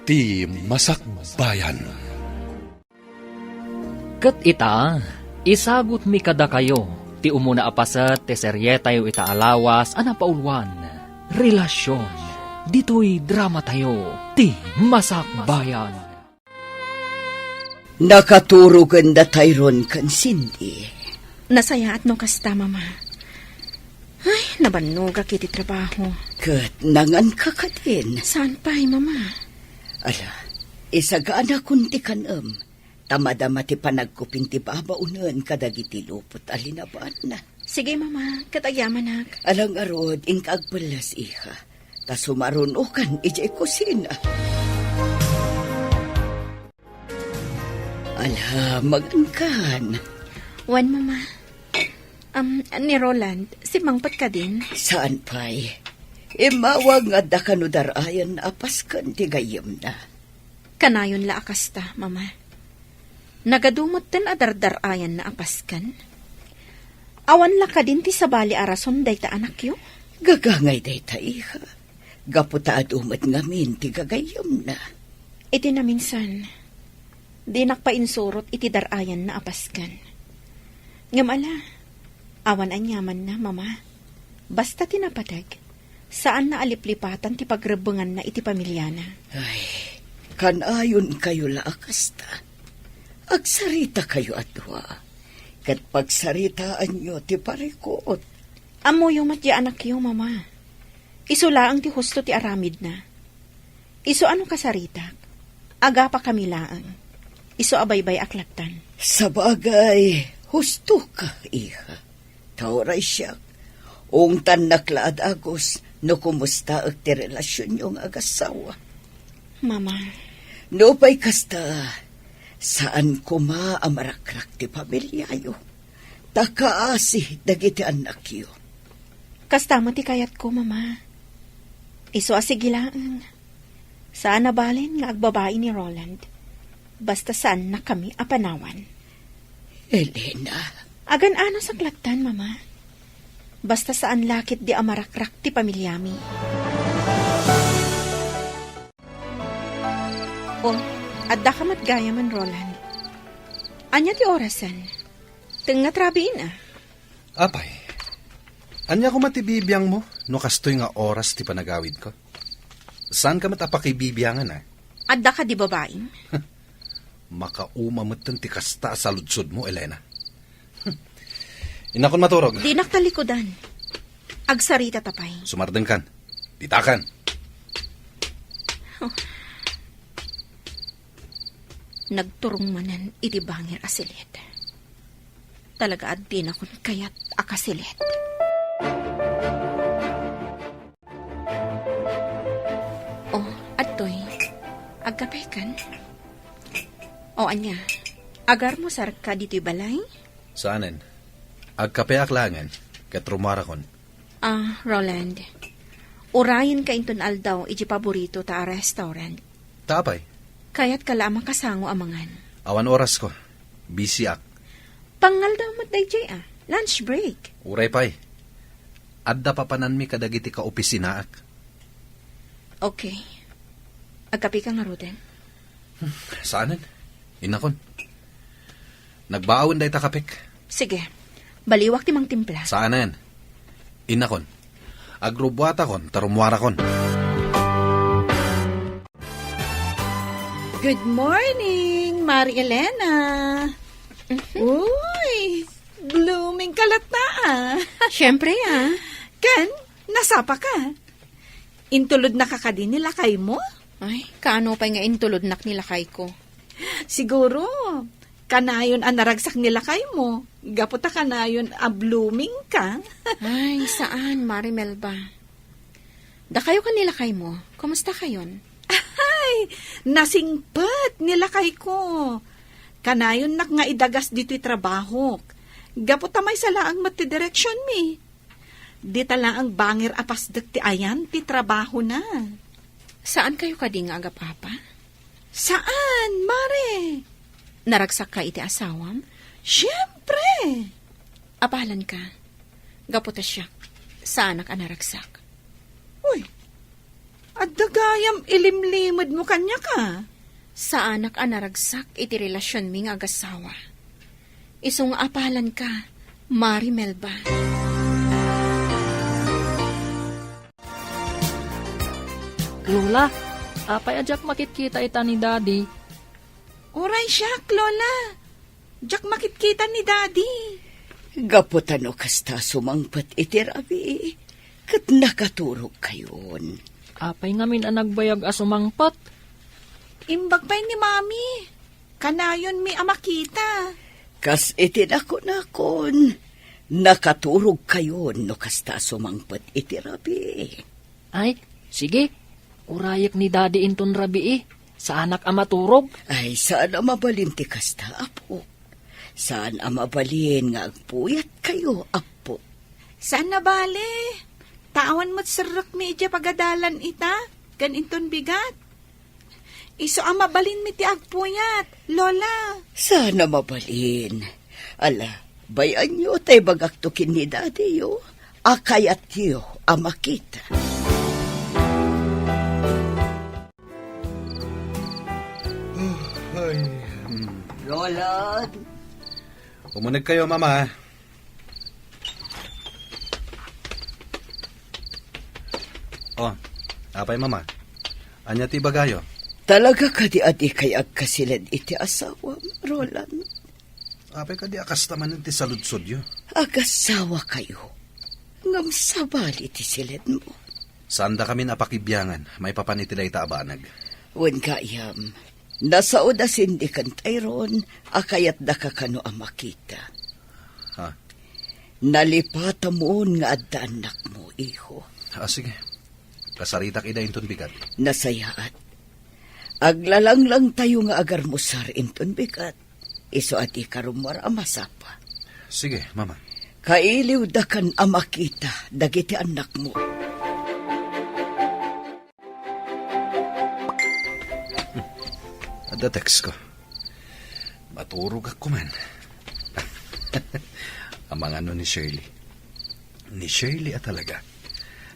ti Masakbayan. Ket ita, isagot mi kada kayo, ti umuna apasat, ti serye tayo ita alawas, anapaulwan, relasyon, dito'y drama tayo, ti Masakbayan. Nakaturugan da tayron kan Cindy. Nasaya at no kasta, mama. Ay, nabanog kiti trabaho. Kat nangan ka ka din. Saan pa, mama? Ala, isagaan akong ti kanam. Tamadama ti panagkuping ti babaunan kadagiti lupot alinaban na. Sige, mama. Katagyaman ak. Alang arod, ingkagbalas iha. Ta sumarunukan ijay kusina. Ala, magangkan. Wan, mama. Ni Roland, si Mangpat ka din? Saan pa'y? Imawag nga da kanudarayan apaskan ti gayam na. Kanayon la akasta, mama. Nagadumot ten adardarayan na apaskan. Awan la ka din ti sabali arason day ta anak yo? Gagangay day ta iha. Gaputa adumat ngamin ti gagayam na. Iti na minsan, di nakpainsurot iti darayan na apaskan. Ngamala, awan anyaman na, mama. Basta tinapatag, saan na aliplipatan ti pagrebengan na iti pamilyana. Ay, kanayon kayo laakasta. Agsarita kayo atwa. Kat pagsaritaan nyo ti parikot. Amo yung matya anak yo, mama. Iso laang ti husto ti aramid na. Iso ano kasarita? Aga pa kami laang. Iso abaybay aklatan. Sa bagay, husto ka, iha. Tauray siya. Ungtan naklaad agos, no kumusta ag ti relasyon yung agasawa. Mama. No pa'y kasta, saan kuma amarakrak ti pamilyayo. Takaasi dagiti anak yo. Kastama ti kayat ko, mama. Iso asigilaan. Saan nabalin nga agbabae ni Roland. Basta saan na kami apanawan. Elena. Agan ano sa klatan, mama. Basta saan lakit di amarakrak ti pamilyami. Oh, adda ka matgaya man, Roland. Anya ti orasan? Teng natrabiin ah. Apay, anya ko matibibiyang mo, no kastoy nga oras ti panagawid ko? Saan ka matapakibibiyangan Adda ka di babaeng? Makaumamatan ti kasta sa ludsod mo, Elena. Inakon maturog. Di naktalikodan. Agsarita tapay. Sumardeng kan. Titakan. Oh. Nagturong manan iti bangir asilit. Talaga at din akong kayat akasilit. Oh, atoy. Agkapay kan? O anya, agar mo sarka dito'y balay? Saanen? Agkape aklangan, ket rumarakon. Roland. Urayan ka inton aldaw iji paborito ta restaurant. Tapay. Kaya't kalamang kasango amangan. Awan oras ko. Busy ak. Pangal daw matday jay lunch break. Uray pay. Adda papanan mi kadagiti ka opisina ak. Okay. Agkapi ka nga Ruden. Saanen? Inakon. Nagbaawin day takapik. Sige. Baliwak ti mang timpla. Saanen? Inakon. Agrobwata kon, tarumwara kon. Good morning, Mari Elena. Uy, blooming kalata Siyempre Ken, nasapa ka. Intulod na kakadin nila kay mo? Ay, kaano pa nga intulod nak nila kay ko. Siguro, kanayon ang naragsak nila kay mo. Gaputa kanayon blooming ka. Ay, saan, Marimel ba? Da kayo kanila kay mo. Kumusta kayon? Ay, nasingpat nila kay ko. Kanayon nak nga idagas dito'y trabaho. Gaputa may salaang matidireksyon mi. Di tala ang bangir apasdak ti ayan ti trabaho na. Saan kayo kading aga, Papa? Saan, Mare? Naragsak ka iti asawam? Siyempre. Apalan ka. Gaputa siya. Saan ka naragsak? Uy, At dagayam ilimlimod mo kanya ka. Sa anak anaragsak iti relasyon mi nga agasawa. Isong apalan ka, Mari Melba. Lola, apay ajak makit-kita ita ni Daddy. Oray siya, Lola. Jack makitkita ni Daddy. Gaputan o kasta sumangpat iti rabi. Kat nakaturog kayon. Apay ngamin ang nagbayag asumangpat. Imbag pa'y ni Mami. Kanayon mi amakita. Kas iti nakon. Nakaturog kayon no kasta sumangpat iti rabi. Ay, sige. Urayak ni Daddy inton rabi sa anak amaturog. Ay, saan ang mabalin ti kasta, apo? Saan ang mabalin nga agpuyat kayo, apo? Saan na bale? Tawan mo't sarak medya pagadalan ita. Ganinton bigat. Iso ang mabalin mi ti agpuyat, Lola. Saan ang mabalin? Ala, bayan nyo tay bagaktukin ni Daddy yo. Akayat yo ang makita. Roland, Umunag kayo, Mama. Oh, apay, Mama. Anya ti bagayo? talaga ka di adi kay agkasilid iti asawa, Roland. Apay ka di akastaman ti saludsod yo. Agasawa kayo. Ngam sabali ti silid mo. Saan da kami napakibyangan, may papanitiday ta abanag. Wen kayam, nasaod da sindikan tayron, akayat da kakano ang makita. Ha? Nalipata mo nga adda anak mo, iho. Sige. Kasarita kida inton bigat. Nasayaat. Aglalang lang tayo nga agar musar inton bigat. Iso at ikarumar amasapa. Sige, Mama. Kailiw da kan amakita, dagiti anak mo. Ada text ko. Maturog ako man. Amang ano ni Shirley. Ni Shirley at talaga.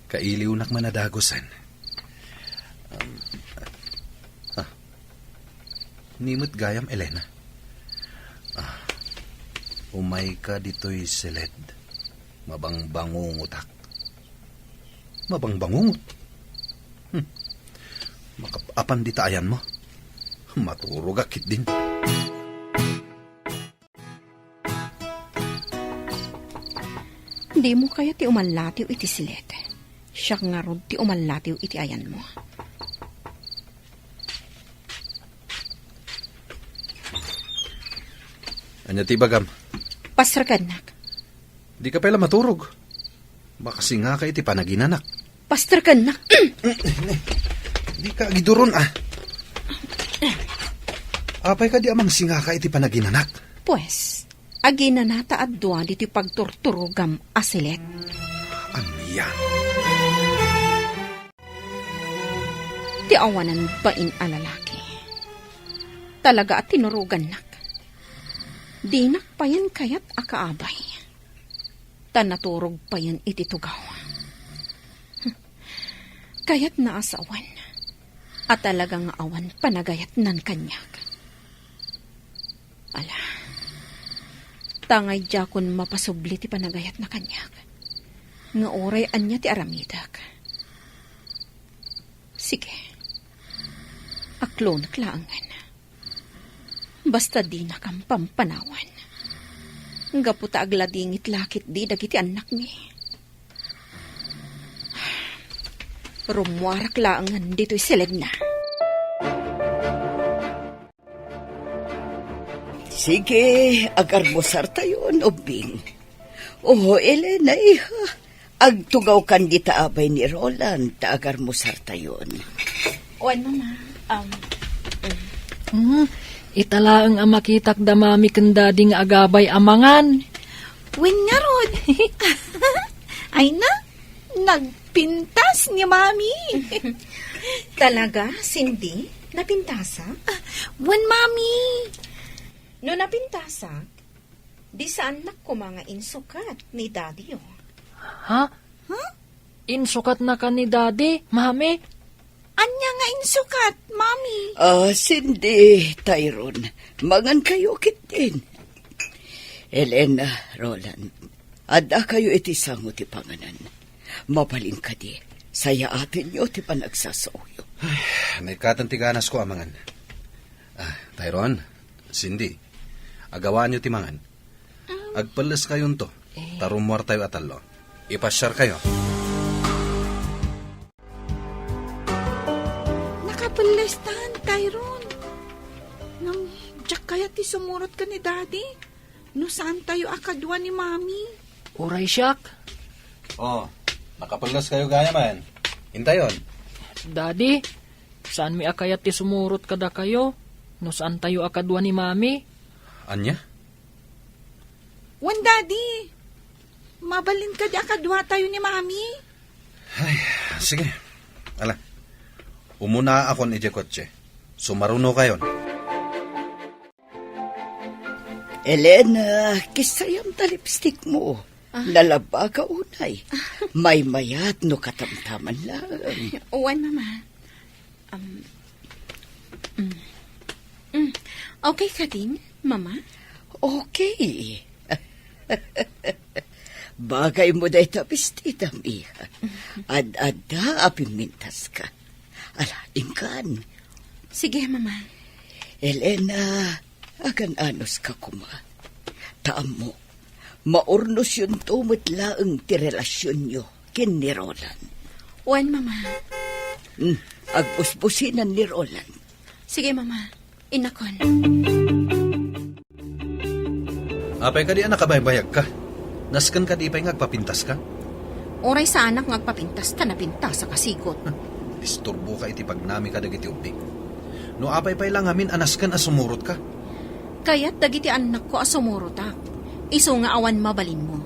Kailiw nak manadagosan. Nimot gayam, Elena. Umay ka dito'y silid. Mabangbangungutak. Mabangbangungot? Makapapan di taayan mo. Maturog akit din. Di mo kaya ti umalatiw iti silet. Siya nga rod ti umalatiw iti ayan mo. Anya ti bagam? Pasragan nak. Di ka pala maturog. Baka singa ka iti panaginanak. Pastragan nak. Di ka giduron Apay ka di amang singa ka iti panaginanak. Pues, agina nata at duwa diti pagturturugam asilet. Ano yan? Ti awanan ba in alalaki? Talaga at tinurugan nak. Di nakpayan kayat akaabay. Tanaturog pa yan iti tugaw. Kayat na asawan. At talagang awan panagayat nan kanyak. Ala, tangay jakon mapasubli ti panagayat na kanyak. Nga oray anya ti aramidak. Sige, aklo naklaangan. Basta di na kang pampanawan. Gaputa agladingit lakit di dagiti anak mi. Rumwarak laangan dito'y silid na. Sige, agar musar tayo, ubing. Oh, Elena, iha. Agtugaw kan di taabay ni Roland, ta agar musar tayo. O ano na, Itala ang amakitak damami kendading agabay amangan. Wen nga rod. Ay na, nagpintas ni Mami. talaga, Cindy? Napintasa? Wen, Mami. No napintasa, di saan na ko mga insukat ni Daddy oh. Ha? Insukat na ka ni Daddy, Mami? Anya nga insukat, Mami. Cindy, Tyrone, mangan kayo kitin. Elena, Roland, adda kayo iti sango ti panganan. Mabalin ka di, saya atin nyo ti panagsasauyo. Naikatan ti ganas ko amangan. Tyrone, Cindy, agawaan nyo ti mangan. Agpalas kayon to, tarumwar tayo atalo. Ipasyar kayo. Nakapalestan, Tyrone. Nang jak kaya ti sumurot ka ni Daddy? No saan tayo akadwa ni Mami? Uray siyak. Nakapalas kayo gaya man. Hintayon. Daddy, saan mi akayat ti sumurot kada kayo? No saan tayo akadwa ni Mami? Anya? Wan, Daddy. Mabalin ka di akadwa tayo ni Mami. Sige. Ala. Umuna ako ni kotse. Sumaruno kayon. Elena, kisayam ta lipstick mo. Lalaba ka unay. May mayat no katamtaman lang. Wan, Mama. Okay ka din, Mama? Okay. Bagay mo da itapistita, miha. Ad-ada apimintas ka. Ala, ingkan. Sige, Mama. Elena, agan anos ka kuma. Taam mo, maurnos yun tumitlaang ti relasyon nyo kin ni Roland. Wan, Mama. Agbusbusinan ni Roland. Sige, Mama. Inakon. Apay ka di nakabaybayag ka. Naskan ka di pa'y ngagpapintas ka. Oray sa anak ngagpapintas ta napintas sa kasigot. Disturbo ka iti pagnami ka dagiti ubing. No apay pa'y lang amin anaskan asumurot ka. Kaya't dagiti anak ko asumurotak. Iso nga awan mabalin mo.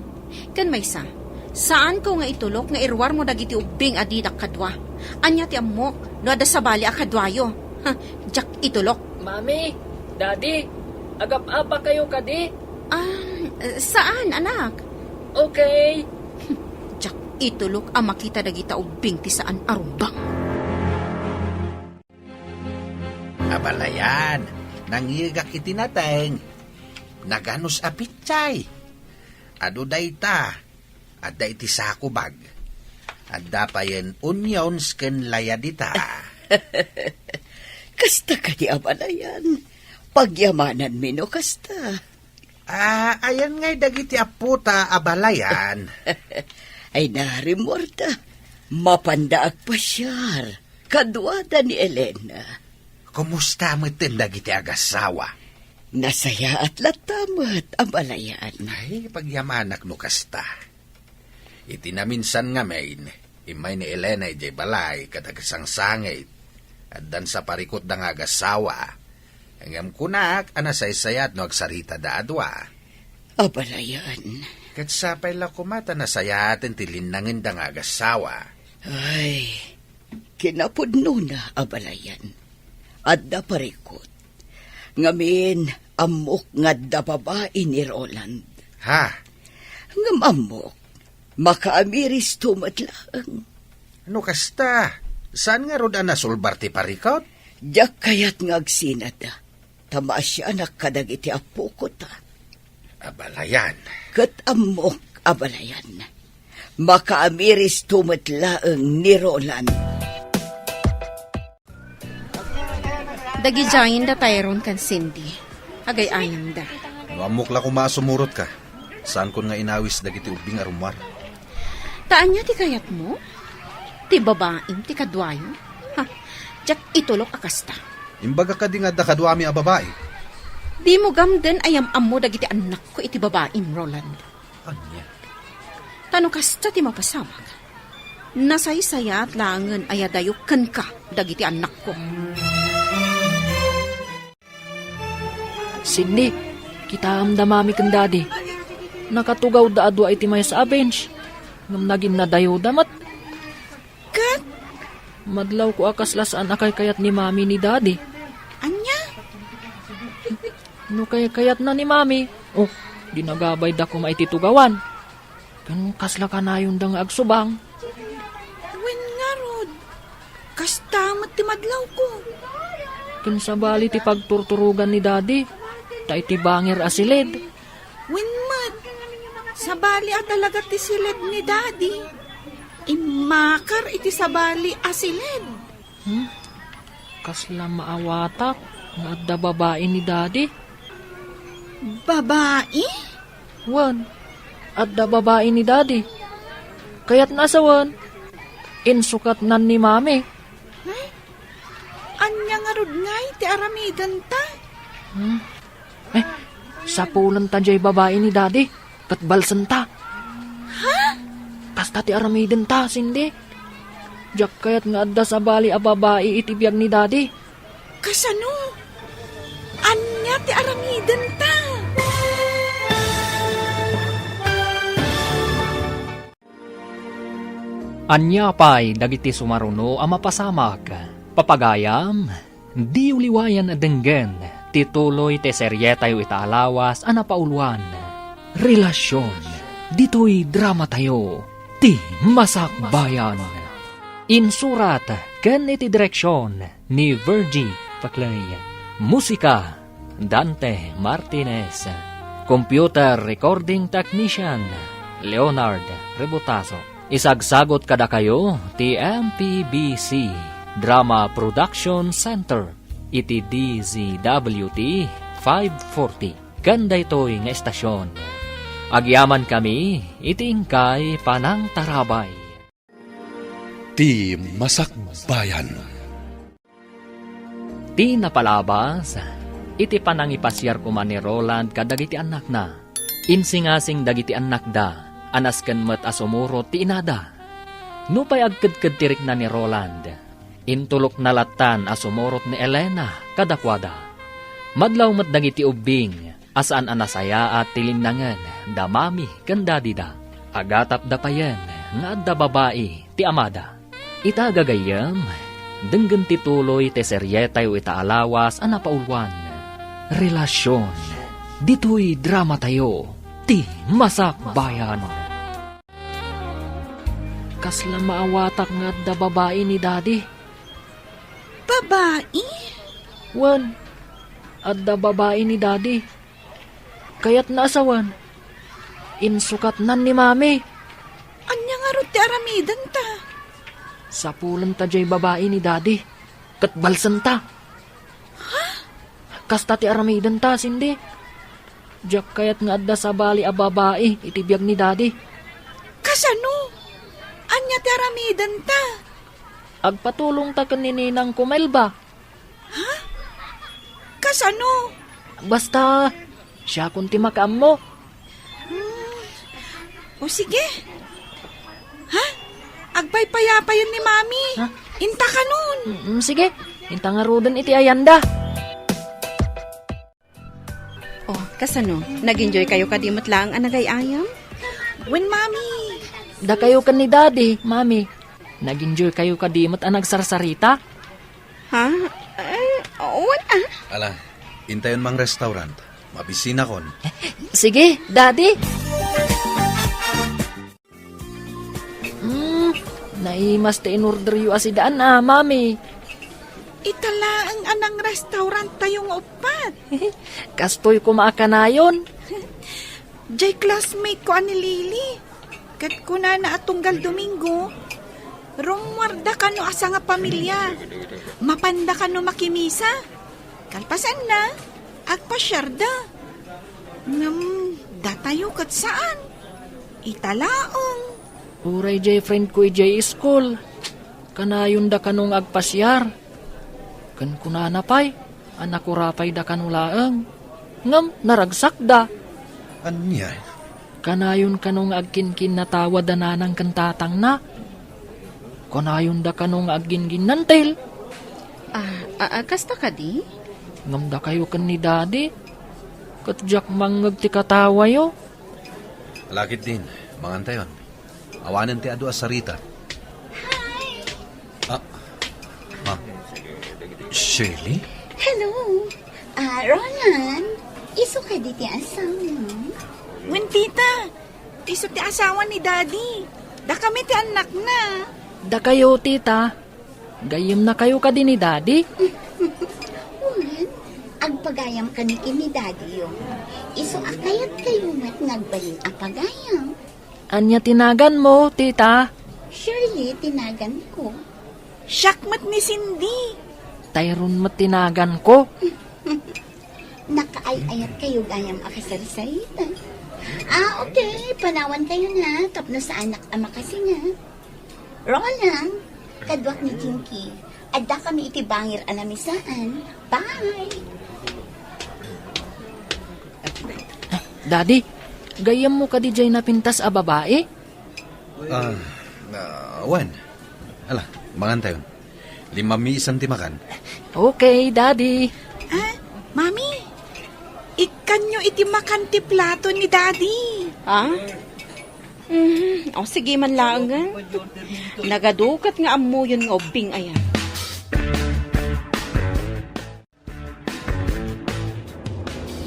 Kan maysa, saan ko nga itulok nga irwar mo dagiti ubing adidak kadwa. Anya ti amok, no ada sabali akadwayo. Jak itulok. Mami, Daddy, agap-apa kayo kadi? Saan, anak? Okay. Jak itulok ang makita dagita ubing ti saan arumbang. Abalayan, nangigak itinateng. Naganos apitsay. Ado dayta, adda iti sakubag. Adda pa yen onions ken layadita. Kasta ka di abalayan. Pagyamanan mino kasta. Ayan ngay dagiti aputa abalayan. Ay narimorta. Mapandaag pasyar. Kadwada ni Elena. Kumusta mo iten dagiti agasawa? Nasaya at latamat abalayan. Ay, pagyamanak no kasta. Iti na minsan nga main, imay ni Elena ijay balay kadagasang sangit. At dan sa parikot da nga agasawa. Hanggang kunak, anasaysayat no agsarita da adwa. Abalayan. Kat sapay la kumata nasayatin tilinangin da nga agasawa. Ay, kinapudno na abalayan. Adda parikot. Ngamin, amok nga da babae ni Roland. Ha? Ngam amok, makaamiris tumatlang. Ano kasta? Saan nga roda nasulbar ti parikot? Diyak kayat nga agsinada. Tama siya nakadagiti apo ko ta. Abalayan. Kat amok abalayan. Makaamiris tumatlaang ni Roland. Dagijayin da Tyrone kan Cindy. Agay-ayang da. No amok la kumasumurot ka. Saan kon nga inawis dagiti ubing arumar. Taan niya ti kayat mo? Ti babaeng ti kadwayo? Jak itulok akasta. Imbaga ka di nga da kadwami a babae. Di mo gamden ayam-am mo dagiti anak ko iti babaeng Roland. Anya? Tano kasta ti mapasawag. Nasaysaya at langan ayadayok kan ka dagiti anak ko. Cindy, kita amdamami kan Daddy. Nakatugaw da adwa iti may sa bench. Ngam naging nadayo damat. Kat, Madlaw ko akaslasaan akay kayat ni Mami ni Daddy. anya? No kayat na ni Mami. Oh, dinagabay da ko maititugawan. Kan kasla ka na yung dang agsubang. Wen nga rod. Kasta tamot ti madlaw ko. Kinsabali ti pagturturugan ni daddy, ta iti banger asilid. Winmat, sabali at talaga ti silid ni daddy. Imakar iti sabali asilid. Kasla maawatak, nga adda babae ni daddy. Babae? Wan, adda babae ni daddy. Kaya't nasawan, insukat nan ni mami. Anya nga rod ngay ti aramidan ta. Sapulan ta jay babae ni daddy, kat balsan ta. Ha? Kasta ti aramiden ta, sindi. Jak kayat nga adda sa bali a babae itibiyag ni daddy. Kasano? Anya ti aramidan ta. Anya pa'y dagiti sumaruno a mapasamak. Papagayam, di uliwayan a denggen, tituloy te seryetayo itaalawas a napauluan. Relasyon, dito'y drama tayo, ti masakbayan. Insurat, ken iti direksyon ni Virgie Paclay. Musika, Dante Martinez. Computer Recording Technician, Leonard Rebotazo. Isagsagot kada kayo ti MPBC Drama Production Center iti DZWT 540 kanda ito'y nga estasyon. Agyaman kami iti ingkay Panang Tarabay. Ti Masakbayan. Ti napalabas iti panangipasyar kuman ni Roland kadagiti anak na. Insingasing dagiti anak da. Anas ken met asumuro ti inada. Nupay agked-ked tirik na ni Roland. Intulok na latan asumurot ni Elena kadakwada. Madlaw met dagiti ubing asaan anasaya at tilinangan damami ken dadida. Agatap dapayen nga adda babae ti amada. Itagagayam denggen tituloy ti seryetayo itaalawas a napaulwan. Relasyon, dito'y drama tayo, ti masakbayan. Kasla maawatak nga da babae ni daddy. Babae? Wan, adda babae ni daddy. Kaya't naasawan, insukat nan ni mami. Anya nga rod ti aramidan ta. Sapulan ta jay babae ni daddy, kat balsan ta. Kasta ti aramidan ta, sindi. Jak kayat nga adda sa bali a babae, itibiyag ni daddy. Kasano? Anya ti aramidan ta. Agpatulong ta kaninang kumelba. Kasano? Basta, siya kunti makaam mo. O sige. Ha? Agpaypayapayan ni mami. Ha? Inta ka nun. Sige, intangarudan iti ayanda. Oh, kasano? Nag-enjoy kayo kadimot lang ang nagayayam? When mami. Da kayo kan ni daddy, mami. Nag-enjoy kayo kadimot ang nagsarsarita? Ha? Wala. Ala, intayon mang restaurant. Mabisina kon. Sige, daddy. Naimas te in-order yu asidaan mami. Itala ang anang restaurant tayong upat. Kastoy kumaakanayon. Jay classmate ko ani Lily. Kat ko na atunggal Domingo. Rumwarda ka no asa nga pamilya. Mapanda ka no makimisa. Kalpasan na. Agpasyarda. Datayo kat saan? Italaong. Uray jay friend ko jay school. Kanayon da kanong agpasyar. Kan kunanapay. Anak kurapay da kanulaang. Ngam naragsak da. Anya? Kanayon kanong agkinkin na tawad da nanang kantatang na. Kanayon da kanong agingin nantil. Kasta ka di? Ngam da kayo kan ni daddy. Katjak mangag ti katawa yo. Lakit din, mangantayon. Awanan ti adu asarita. Hi! Ma. Shirley? Hello. Roland. Iso ka di ti asawa mo? Wen tita. Iso ti asawa ni daddy. Da kami ti anak na. Da kayo tita. Gayem na kayo ka din ni Daddy. Uwan, agpagayam ka ni Daddy yung. Iso akayat kayo mat nagbalin apagayam. Anya tinagan mo, tita? Surely, tinagan ko. Syakmat ni Cindy. Tayron mo tinagan ko. Nakaay-ayat kayo gayam akasarsarita. Okay. Panawan kayo na. Tapno sa anak ama kasi nga. Roland, kadwak ni Jinky. Adda kami itibangir anamisaan. Bye! Daddy, gayam mo ka di jay napintas a babae? Wan. Ala, mangan tayo. 5 isang timakan. Okay, Daddy. Mami, ikanyo iti makanti plato ni Daddy. Ha? O sige man lang nga. Nagadukat nga amo yun nga ubing ayan.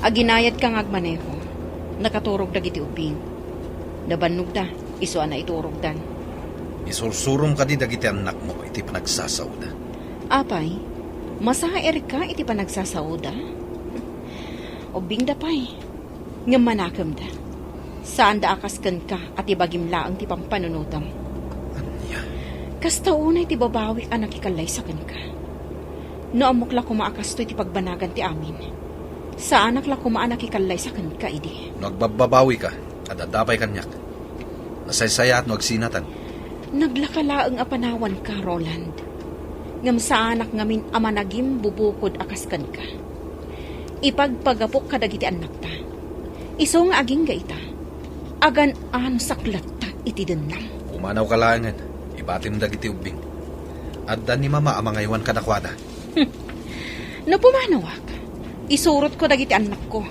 Aginayad ka nga agmaneho. Nakaturog dagiti ubing. Nabannog da, iso na iturog dan. Isursurum ka di dagiti anak mo, iti panagsasawda. Apay, masaher ka iti panagsasawda. Ubing da pay, nga manakam da. Saan da akaskan ka at ibagim laang ti pampanunutam. Anya? Kastauna iti babawi anak ikalay sa kan ka. No amok la kumaakas to iti pagbanagan ti amin. Sa anak la kumaanak ikalay sa kan ka idi. Nagbababawi ka, at adapay kanyak. Nasaysaya at nagsinatan. Naglakalaang apanawan ka, Roland. Ngam sa anak ngamin amanagim bubukod akaskan ka. Ipagpagapok ka dagiti anak ta. Iso nga aging gaita. Agan ano saklat ta iti denang. Umanaw ka langan, ibatim dagiti ubing. Adda ni mama amangaywan ka nakwada. No pumanawak. Isurot ko dagiti anak ko.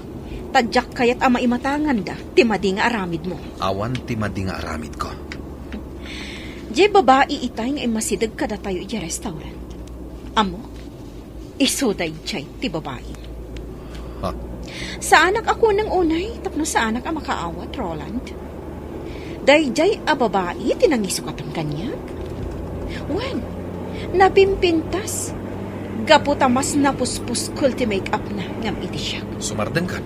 Tadyak kayat ama imatangan da, timadi nga aramid mo. Awan ti madi nga aramid ko. Di babae itay nga masidag kada tayo iti restaurant. Amo, isuday jay ti babae. Ha? Sa anak ako ng unay, tapno sa anak ang makaawat, Roland. Dayjay a babae, tinangisukat ang kanyag. Wen, napimpintas. Gaputa mas napuspus kulti make-up na ngam iti siya. Sumardeng ka.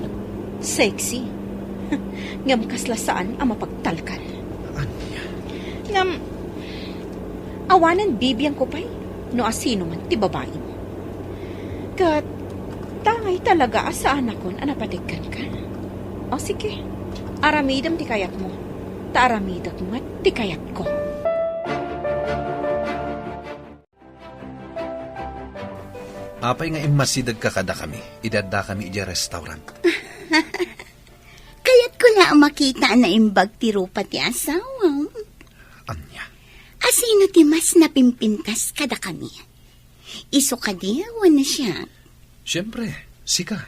Sexy. Ngam kaslasaan ang mapagtalkan. Anya? Ngam, awanan bibiyang ko pa'y no asino man ti babae mo. Kat, tangay talaga sa anak kon anapatikan ka. O sige, aramidam ti kayat mo. Taaramidak mo at ti kayat ko. Apay nga imasidag ka kada kami, idadda kami iti restaurant. Kaya't ko na makita na imbag ti rupa ti asawa. Anya? Asino ti mas napimpintas kada kami. Iso ka di, na siya. Siyempre, sika.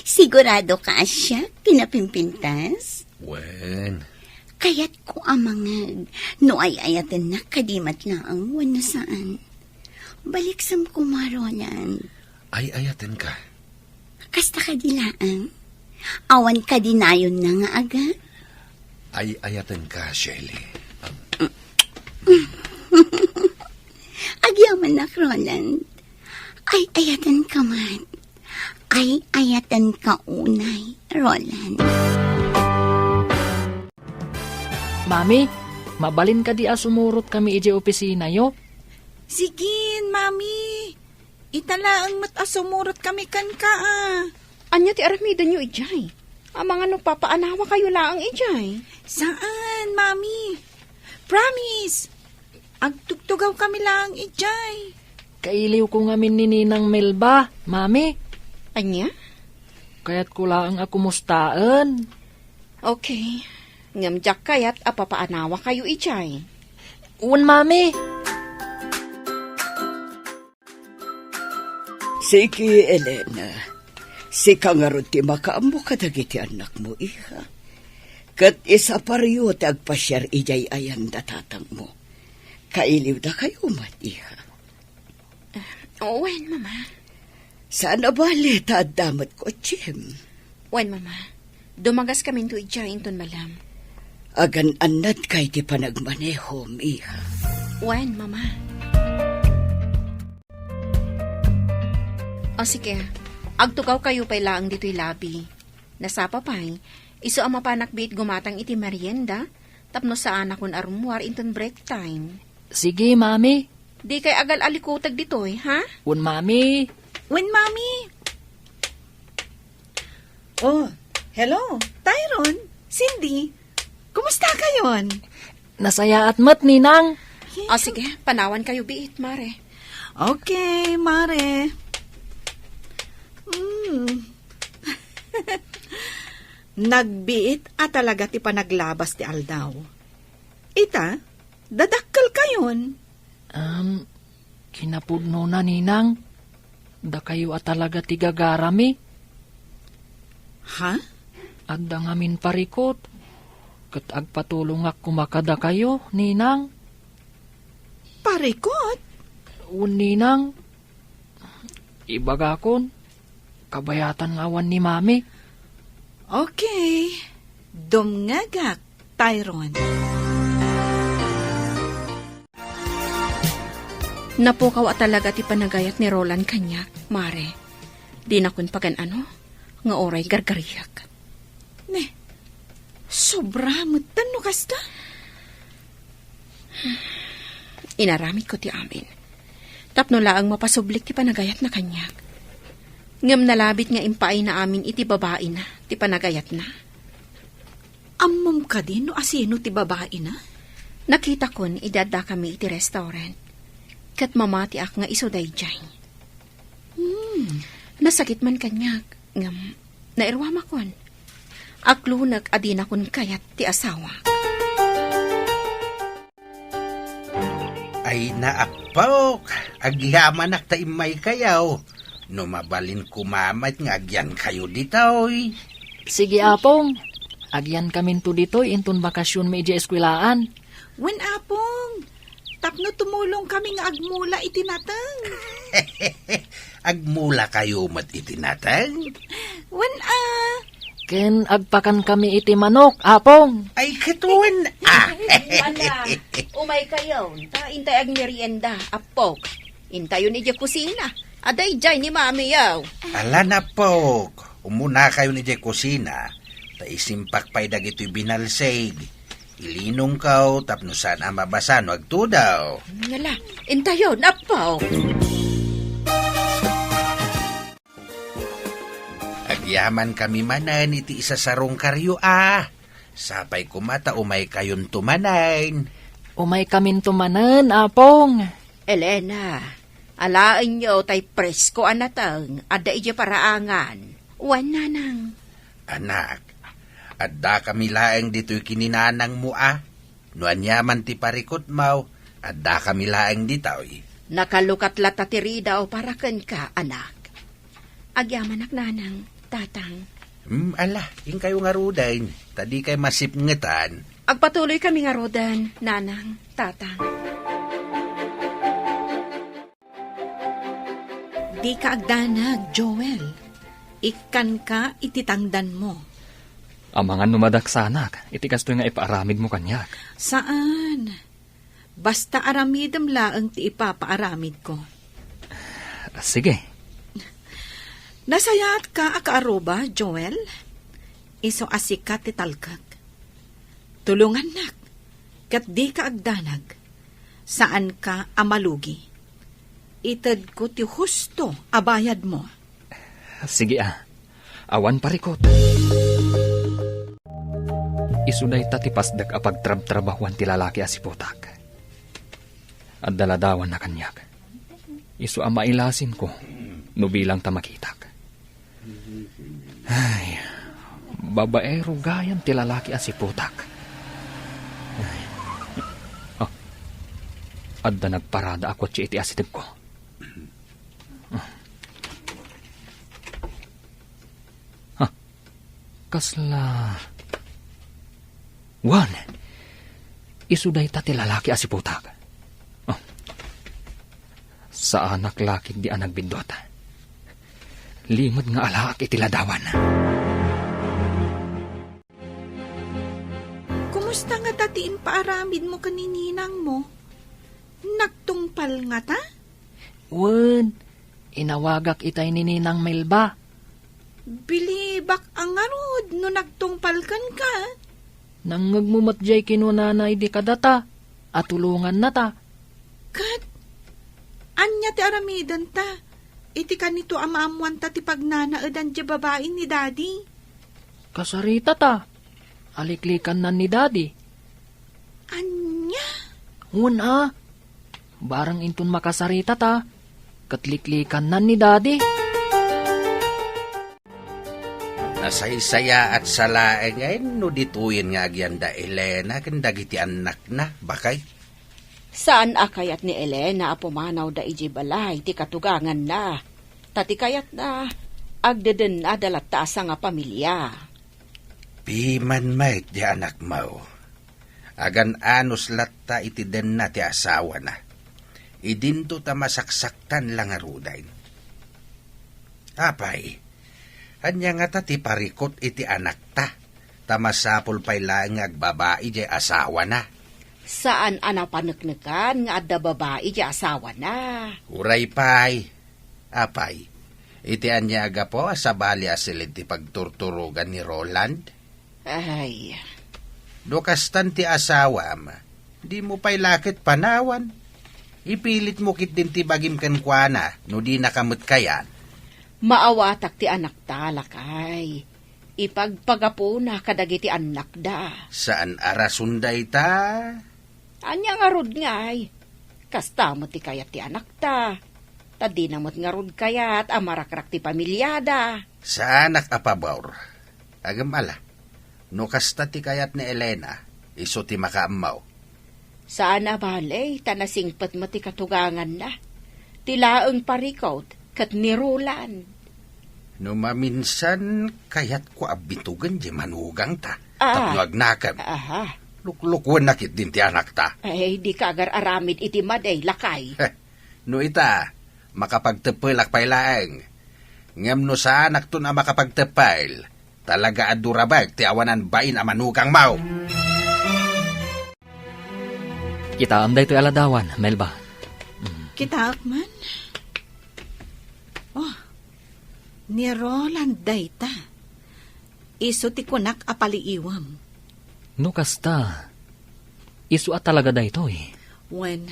Sigurado ka siya, pinapimpintas? Wen. Kaya't ko amangag, no ay ayatin na kadimat laang wano saan. Baliksam kumaronan. Ay ayaten ka. Kasta ka dilaang. Awan ka dinayon na nga aga. Ay ayaten ka, Shelly. Agyaman na, Roland. Ay ayatan ka man. Ay ayatan ka unay, Roland. Mami, mabalin ka di sumurot kami ije opisina yo. Sigin, Mami. Italaang matasumurot kami kan ka Anya ti aramida nyo ijay. Amang ano papaanawa kayo laang ijay. Saan, Mami? Promise. Agtugtugaw kami lang ijay. Kailiw ko ngamin ni Ninang Melba, Mami. Anya? Kaya't ko lang ako mustaan. Okay. Ngamjak kayat apapaanawa kayo ijay. Un, Mami. Sige, Elena. Sika nga ron ti makaambo ka dagiti anak mo, iha. Kat isa pariyo ti agpasyar ijay ayan datatang mo. Kailiw da kayo mat, iha. Wen, Mama. Sana bali ta damat ko, Jim. Wen, Mama. Dumagas kami to ijay inton malam. Agan anat kay ti panagmaneho, iha. Wen, Mama. O sige, agtugaw kayo pa'y laang dito'y labi. Nasapa pa'y, iso ang mapanak bit gumatang iti merienda, tapno sa anak kun arumwar inton break time. Sige, mami. Di kay agal alikutag dito'y, ha? Un, mami. When, Mami? Oh, hello, Tyron, Cindy. Kumusta kayon? Nasaya at mat, ninang. O sige, panawan kayo biit, mare. Okay, Mare. Nagbiit at talaga ti panaglabas ti aldaw. Ita, dadakkel kayon. Kinapudno na, ninang. Da kayo at talaga tigagarami. Ha? At da ngamin parikot. Kat agpatulong ak kumakada kayo, ninang. Parikot? Un, ninang. Ibagakon. Kabayatan ngawan ni mami. Okay. Dumngagak, Tyron. Napukaw at talaga ti panagayat ni Roland kanyak, mare. Di na kun pagan ano, nga oray gargariyak. Ne, sobra mutan no kasta. Inaramid ko ti amin. Tapno laang mapasublik ti panagayat na kanyak. Ngam nalabit nga impay na amin iti babae na, ti panagayat na. Ammom ka din no asino ti babae na? Nakita kon idada kami iti restaurant. Kat mamati ak nga iso dayjay. Nasakit man kanyak, ngam nairwama kon. Aklunag adina kon kayat ti asawa. Ay naapok, agyaman ak taimay kayaw. No mabalin kumamat nga agyan kayo ditoy. Sige, apong. Agyan kamin to ditoy intun bakasyon may di eskwelaan. When apong, tapno tumulong kami nga agmula itinatang. Agmula kayo mat itinatang. When Ken agpakan kami iti manok, apong. Ay katuan. Wala, umay kayo. Ta intay ag merienda, apok. Intayo ni di kusina. Aday jay ni mami yaw. Ala na po, umuna kayo ni Jay kusina. Ta isimpak pa'y dagito'y binalsig. Ilinong kaw, tapno sana mabasan, wag to daw. Ngala, intayo, napaw. Agyaman kami manan, iti isa sarong karyo Sapay kumata, umay kayon tumanain. Umay kamin tumanan, apong. Elena, alaan nyo tay presko anatang, ada ija paraangan. Wan nanang. Anak, adda kami laeng dito'y kininanang mo Nuan yaman ti parikot mau, adda kami laeng dito'y. Nakalukat latatiri daw para ken ka, anak. Agyaman nanang, tatang. Ala, yung kayo nga rudain, tadi kay masipngetan. Agpatuloy kami nga rodan, nanang, tatang. di ka agdanag, Joel. Ikan ka ititangdan mo. Amangan numadaksanak, itikas to nga ipaaramid mo kanyak. Saan? Basta aramidam laang ti ipapaaramid ko. Sige. Nasayat ka akaaroba, Joel? Iso asikat ti talkag. Tulungan nak, kat di ka agdanag. Saan ka amalugi? Itad ko ti husto abayad mo. Sige awan parikot. Isuday tatipasdag apagtrab-trabahuan ti lalaki asipotak. At daladawan na kanyak. Isu mailasin ko, no bilang tamakitak. Ay, babaero gayan ti lalaki asipotak. Ay. Oh, adda nagparada ako ti iti asitib ko. Kasla... Wan, isuday ta ti lalaki asiputak. Oh. Sa anak laki di anak bindota. Limod nga alaak iti ladawan. Kumusta nga tatiin paaramid mo kanininang mo? Nagtungpal nga ta? Wan, Inawagak itay ni Ninang Melba. Bilibak ang arod no nagtungpalkan ka. Nangagmumatjay kinunanay di kadata. At tulungan na ta. Kat, anya ti aramidan ta. Iti kanito amaamuan ta ti pagnanaadan di babae ni daddy. Kasarita ta. Aliklikan na ni Daddy. Anya? Una, barang intun makasarita ta. Katliklikan na ni Daddy. Nasaysaya at salae ngayon no dituyin nga agyanda Elena ken dagiti anak na bakay. Saan akayat ni Elena apumanaw da iji balay ti katugangan na. Tati kayat na agdeden na dalata sa nga pamilya. Piman may di anak mo. Agan anos latta iti den na ti asawa na. Idinto ta masaksaktan lang arudain. Apay, anya nga ta ti parikot iti anak ta. Tamasapol pa'y lang agbabae di asawa na. Saan anapaneknekan nga adda babae di asawa na. Uray pa'y. Apay, iti anya aga po sa bali asilid ti pagturturugan ni Roland. Ay, Dokastan ti asawa ma. Di mo pa'y lakit panawan. Ipilit mo kit din ti bagim kenkwana no di nakamot kayan. maawatak ti anak talakay. Ipagpagapo na kadagiti anak da. Saan arasunday ta? Anya nga rod ngay. Kasta mo ti kayat ti anak ta. Tadi namot nga rod kayat amarakrak ti pamilyada. Sa anak apabawr. Agam ala. No kasta ti kayat ni Elena, iso ti makaamaw. Saan na balay, tanasingpat mo ti katugangan na. Tilaang parikot, kat nirulan. No maminsan, kayat ko abitugan di manugang ta. Ah. Tapno agnakam. Aha, Luklukwan nakit din ti anak ta. ay di kagar aramid iti maday lakay. No ita, makapagtepelak pay laeng. Ngem no sa anak to na makapagtepel, talaga adurabag ti awanan bain a manugang mau. Kita amday to aladawan, Melba. Kita man. Oh, ni Roland dayta. Iso ti kunak apaliiwam. No kasta, isu at talaga da ito eh. When,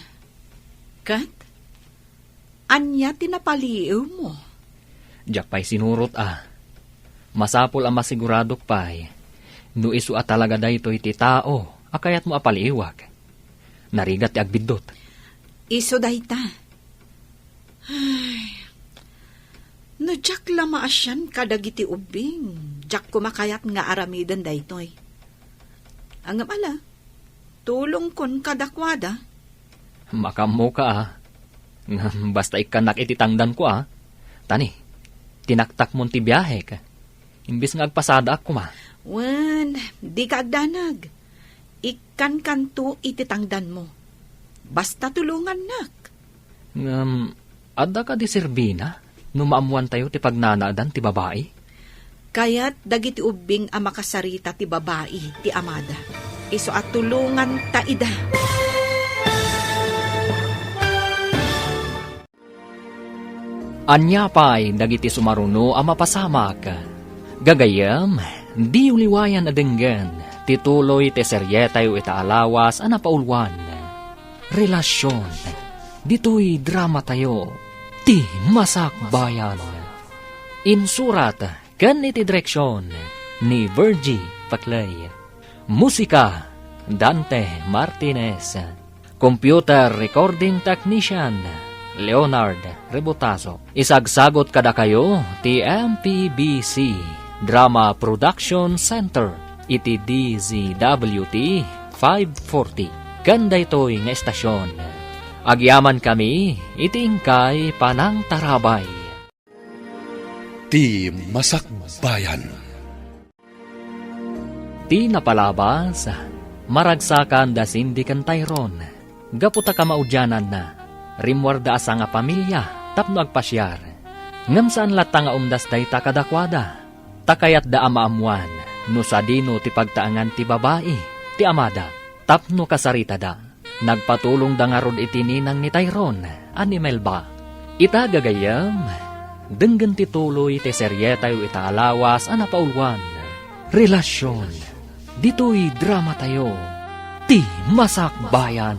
kat, anya tinapaliiw mo. Diyak pa'y sinurot Masapol ang masiguradok pa'y, no isu at talaga da ito iti tao, akayat mo apaliiwag. Narigat ti agbidot. Iso dayta. Ay, no jak lamaasyan kadagiti ubing. Jak kumakayat nga aramidan daytoy. Angam ala, tulong kon kadakwada. Makamo ka Basta ikanak iti tangdan ko Tani, tinaktak mon ti biyahe ka. Imbis nga agpasada ako Wen, di ka agdanag. Ikan kanto ititangdan mo. Basta tulungan nak. Adda ka di Serbina, no maamuan tayo ti pagnanaadan ti babae? Kaya't dagiti ubing ang makasarita ti babae ti amada. Iso at tulungan ta ida. Anya pa'y dagiti sumaruno ang mapasamak. Gagayam, di uliwayan adenggan, tituloy te seryetayo itaalawas ang napaulwan. Relasyon, dito'y drama tayo, ti masakbayan. Insurat, kan iti direksyon, ni Virgie Paclay. Musika, Dante Martinez. Computer Recording Technician, Leonard Rebotazo. Isagsagot kada kayo, ti MPBC Drama Production Center, iti DZWT 540. Ganda ito'y nga estasyon. Agyaman kami, iti ingkay panang tarabay. Ti Masakbayan. Ti napalabas, maragsakan da sindi kan Tyrone. Gaputa ka maudyanan na, rimwarda asa nga pamilya, tapno agpasyar. Ngam saan lata nga umdas dayta kadakwada, takayat da amaamuan, no sa dino ti pagtaangan ti babae, ti amada, tapno kasarita da. Nagpatulong da nga rod iti ninang ni Tyrone, ani Melba. Ita gagayam, denggan tituloy te serye tayo itaalawas anapaulwan. Relasyon, dito'y drama tayo, ti masakbayan.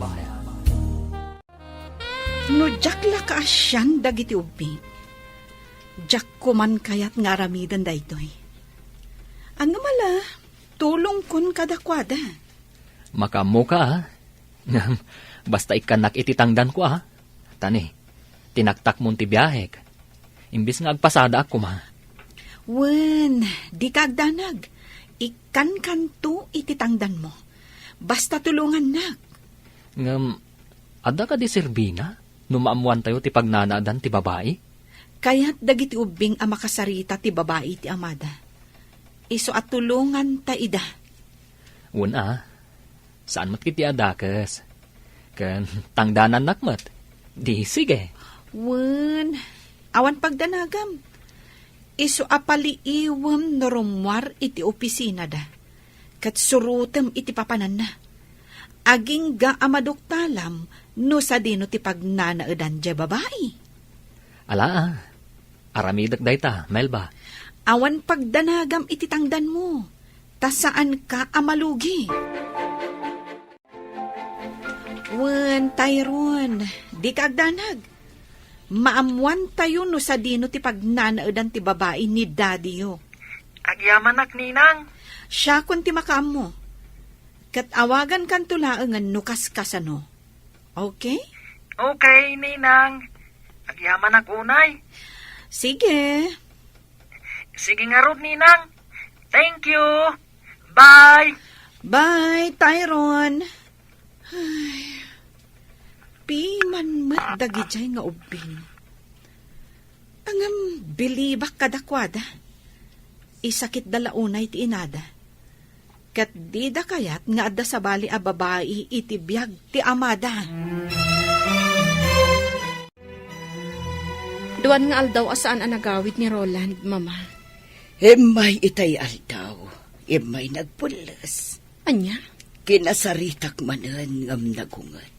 No jak la ka asyan dagiti ubing. Jak kuman kayat nga aramidan daytoy. Ang mala, tulong kun kadakwada. Makamu ka, ah. Basta ikanak ititangdan ko, ah. Tani, tinaktak mo ti biyahek. Imbis nga agpasada ako, ma. Wen, di kagdanag. Ikan kanto ititangdan mo. Basta tulungan nak. Ngam, ada ka di serbina? Numaamuan tayo ti pagnanaadan ti babae? Kaya't dagiti ubing ang makasarita ti babae ti amada. Iso at tulungan ta ida. Una, saan mat kiti adakas? Kan tangdanan nakmat. Di sige. Wen, awan pagdanagam. Iso apaliiwam no rumwar iti opisina da. Kat surutem iti papanan na. Aging ga amadoktalam no sa dino ti pagnanaadan dya babae. Ala, aramidak dayta, Melba. Awan pagdanagam iti tangdan mo. Ta saan ka amalugi? Wen, Tyrone, di ka agdanag. Maamuan tayo no sa dino ti pagnanaadan ti babae ni daddy yo. Agyamanak, Ninang. Siya kun ti makaam mo. Kat awagan kan tulaangan no kaskasano. Okay? Okay, Ninang. Agyaman unay. Sige. Sige nga rod, Ninang. Thank you. Bye. Bye, Tyrone. Ay, piman mat dagijay nga ubing. Angam bilibak kadakwada. Isakit dalaunay ti inada. Kat di da kayat nga adda sa bali a babae iti biyag ti amada. Duwan nga aldaw asaan ang nagawid ni Roland, Mama. May itay aldaw. May nagpulas. Anya? Kinasaritak manan ngam nagungat.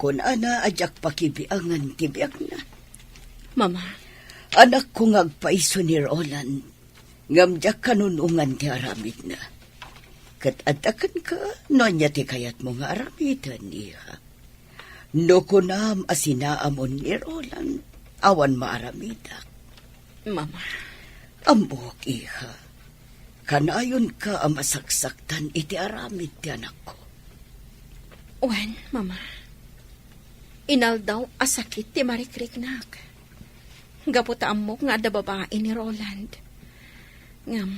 Kun ana ajak pakibiangan tibiyag na. Mama, Anak ko ngagpaiso ni Roland. Ngam jak kanunungan ti aramid na. Kat adakan ka, no niya ti kayat mo nga aramidan niya. No kunam asinaamon ni Roland, awan maaramidak. Mama. Ambok, iha. Kanayon ka ang masaksaktan iti aramid ti anak ko. Wen, Mama. Inaldaw asakit ti marikriknak. Gaputaan mo nga da babae ni Roland. Ngam,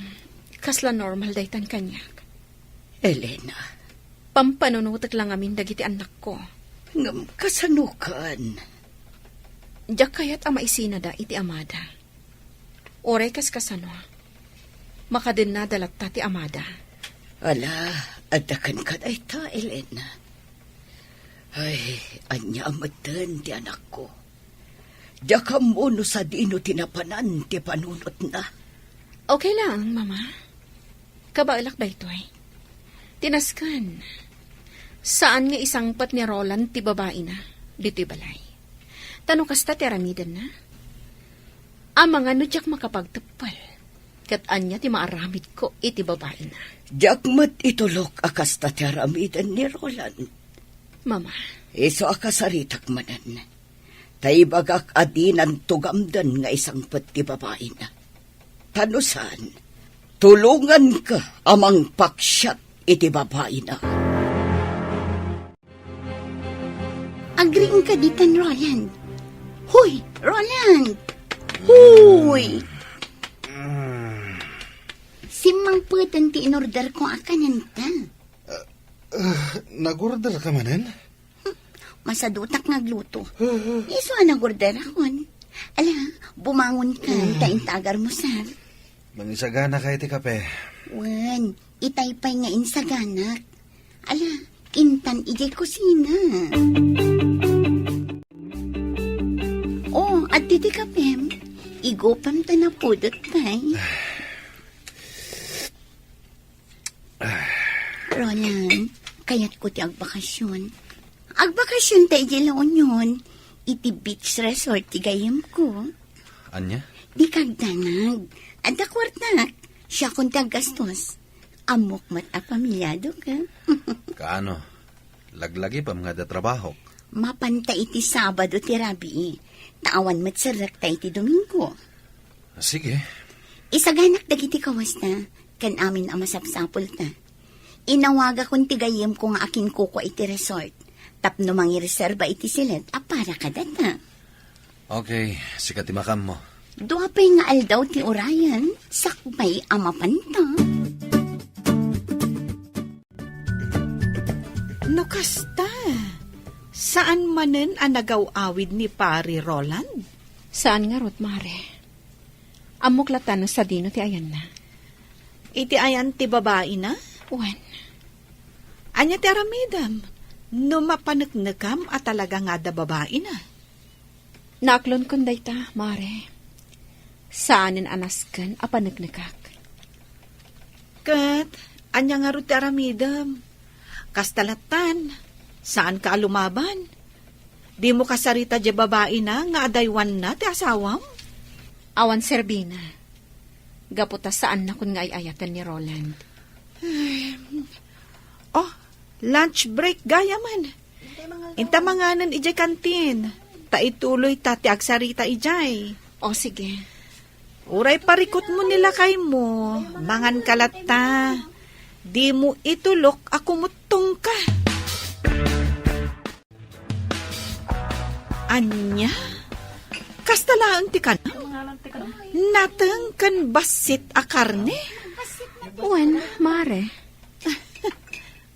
kasla normal daytan kanyak. Elena, Pampanunutak lang amin dagiti anak ko. ngam kasanukan. Diyak kayat ama isinada iti amada. Oray kas kasano. Makadin na dalatta ti amada. Ala, adakan ka na ita, Elena. Ay, anya amatan ti anak ko. Diyak mo no sa dino tinapanan ti panunot na. Okay lang, Mama. Kabailak ba ito eh? Tinaskan. Saan nga isang pat ni Roland ti babae na? Dito'y balay. Tanong kasta ti aramidan na? Ang mga nudyak makapagtapal. Kat anya ti maaramid ko iti babae na. Diyak mat itulok akas ta ti aramidan ni Roland. Mama. Iso akasaritak manan. Taibagak adinan tugamdan nga isang pat ti babae na. Tanusan, tulungan ka amang paksyat iti babae na. Agriin ka ditan, Roland. Huy, Roland! Huy! Simang putan ti inorder ko akanan ta. Nagorder ka manan? Masadutak nagluto. Iso nagorder akon. Ala, bumangon ka, taing tagar mo, sir. Mangisagana ka iti kape. Wan, itaypay nga insaganak. Ala, intan ijay kusina. Oh, at titi kapem, igopam ta na pudot tay. Roland, kayat ko ti agbakasyon. Agbakasyon tayo di laon yun. iti beach resort ti gayam ko. Anya? Di kagdanag. Ada kwartak. Siya kung tagastos. Amok mat a pamilyado ka. Kaano? Laglagi pa mga trabaho. Mapanta iti Sabado ti Rabi. Taawan mat sarak ta iti Domingo. Sige. Isaganak dagiti kawas na. Kan amin ang masapsapol ta. Inawaga kong tigayem ko nga akin kuko iti resort. Tapno mangireserba iti silet a para kadata. Okay, sikat timakam mo. Duapay nga aldaw ti Orayan. Sakbay amapanta. No kasta. Saan manen ang nagaw-awid ni Pari Roland? Saan nga rot, Mare? Amok latan sa dino ti ayan na. Iti ayan ti babae na? Wan. Anya ti aramidam. No mapanagnagam at talaga nga da babae na. Naaklon kon dayta, Mare. Saanin anaskan a panagnagak. Kat, anya nga ro ti aramidam. Kastalatan, saan ka lumaban? Di mo kasarita di babae na nga adaywan na ti asawam? Awan Serbina. Gaputa saan na kun nga ayatan ni Roland. Oh, lunch break gaya man. Inta manganan ijay kantin. Ta ituloy ta ti agsarita ijay. O sige. Uray parikot mo nila kay mo. Mangan kalata. Di mo itulok ako mutong ka. Anya? Kastalaan ti ka na? Natang kan basit a karne? Wan, Mare.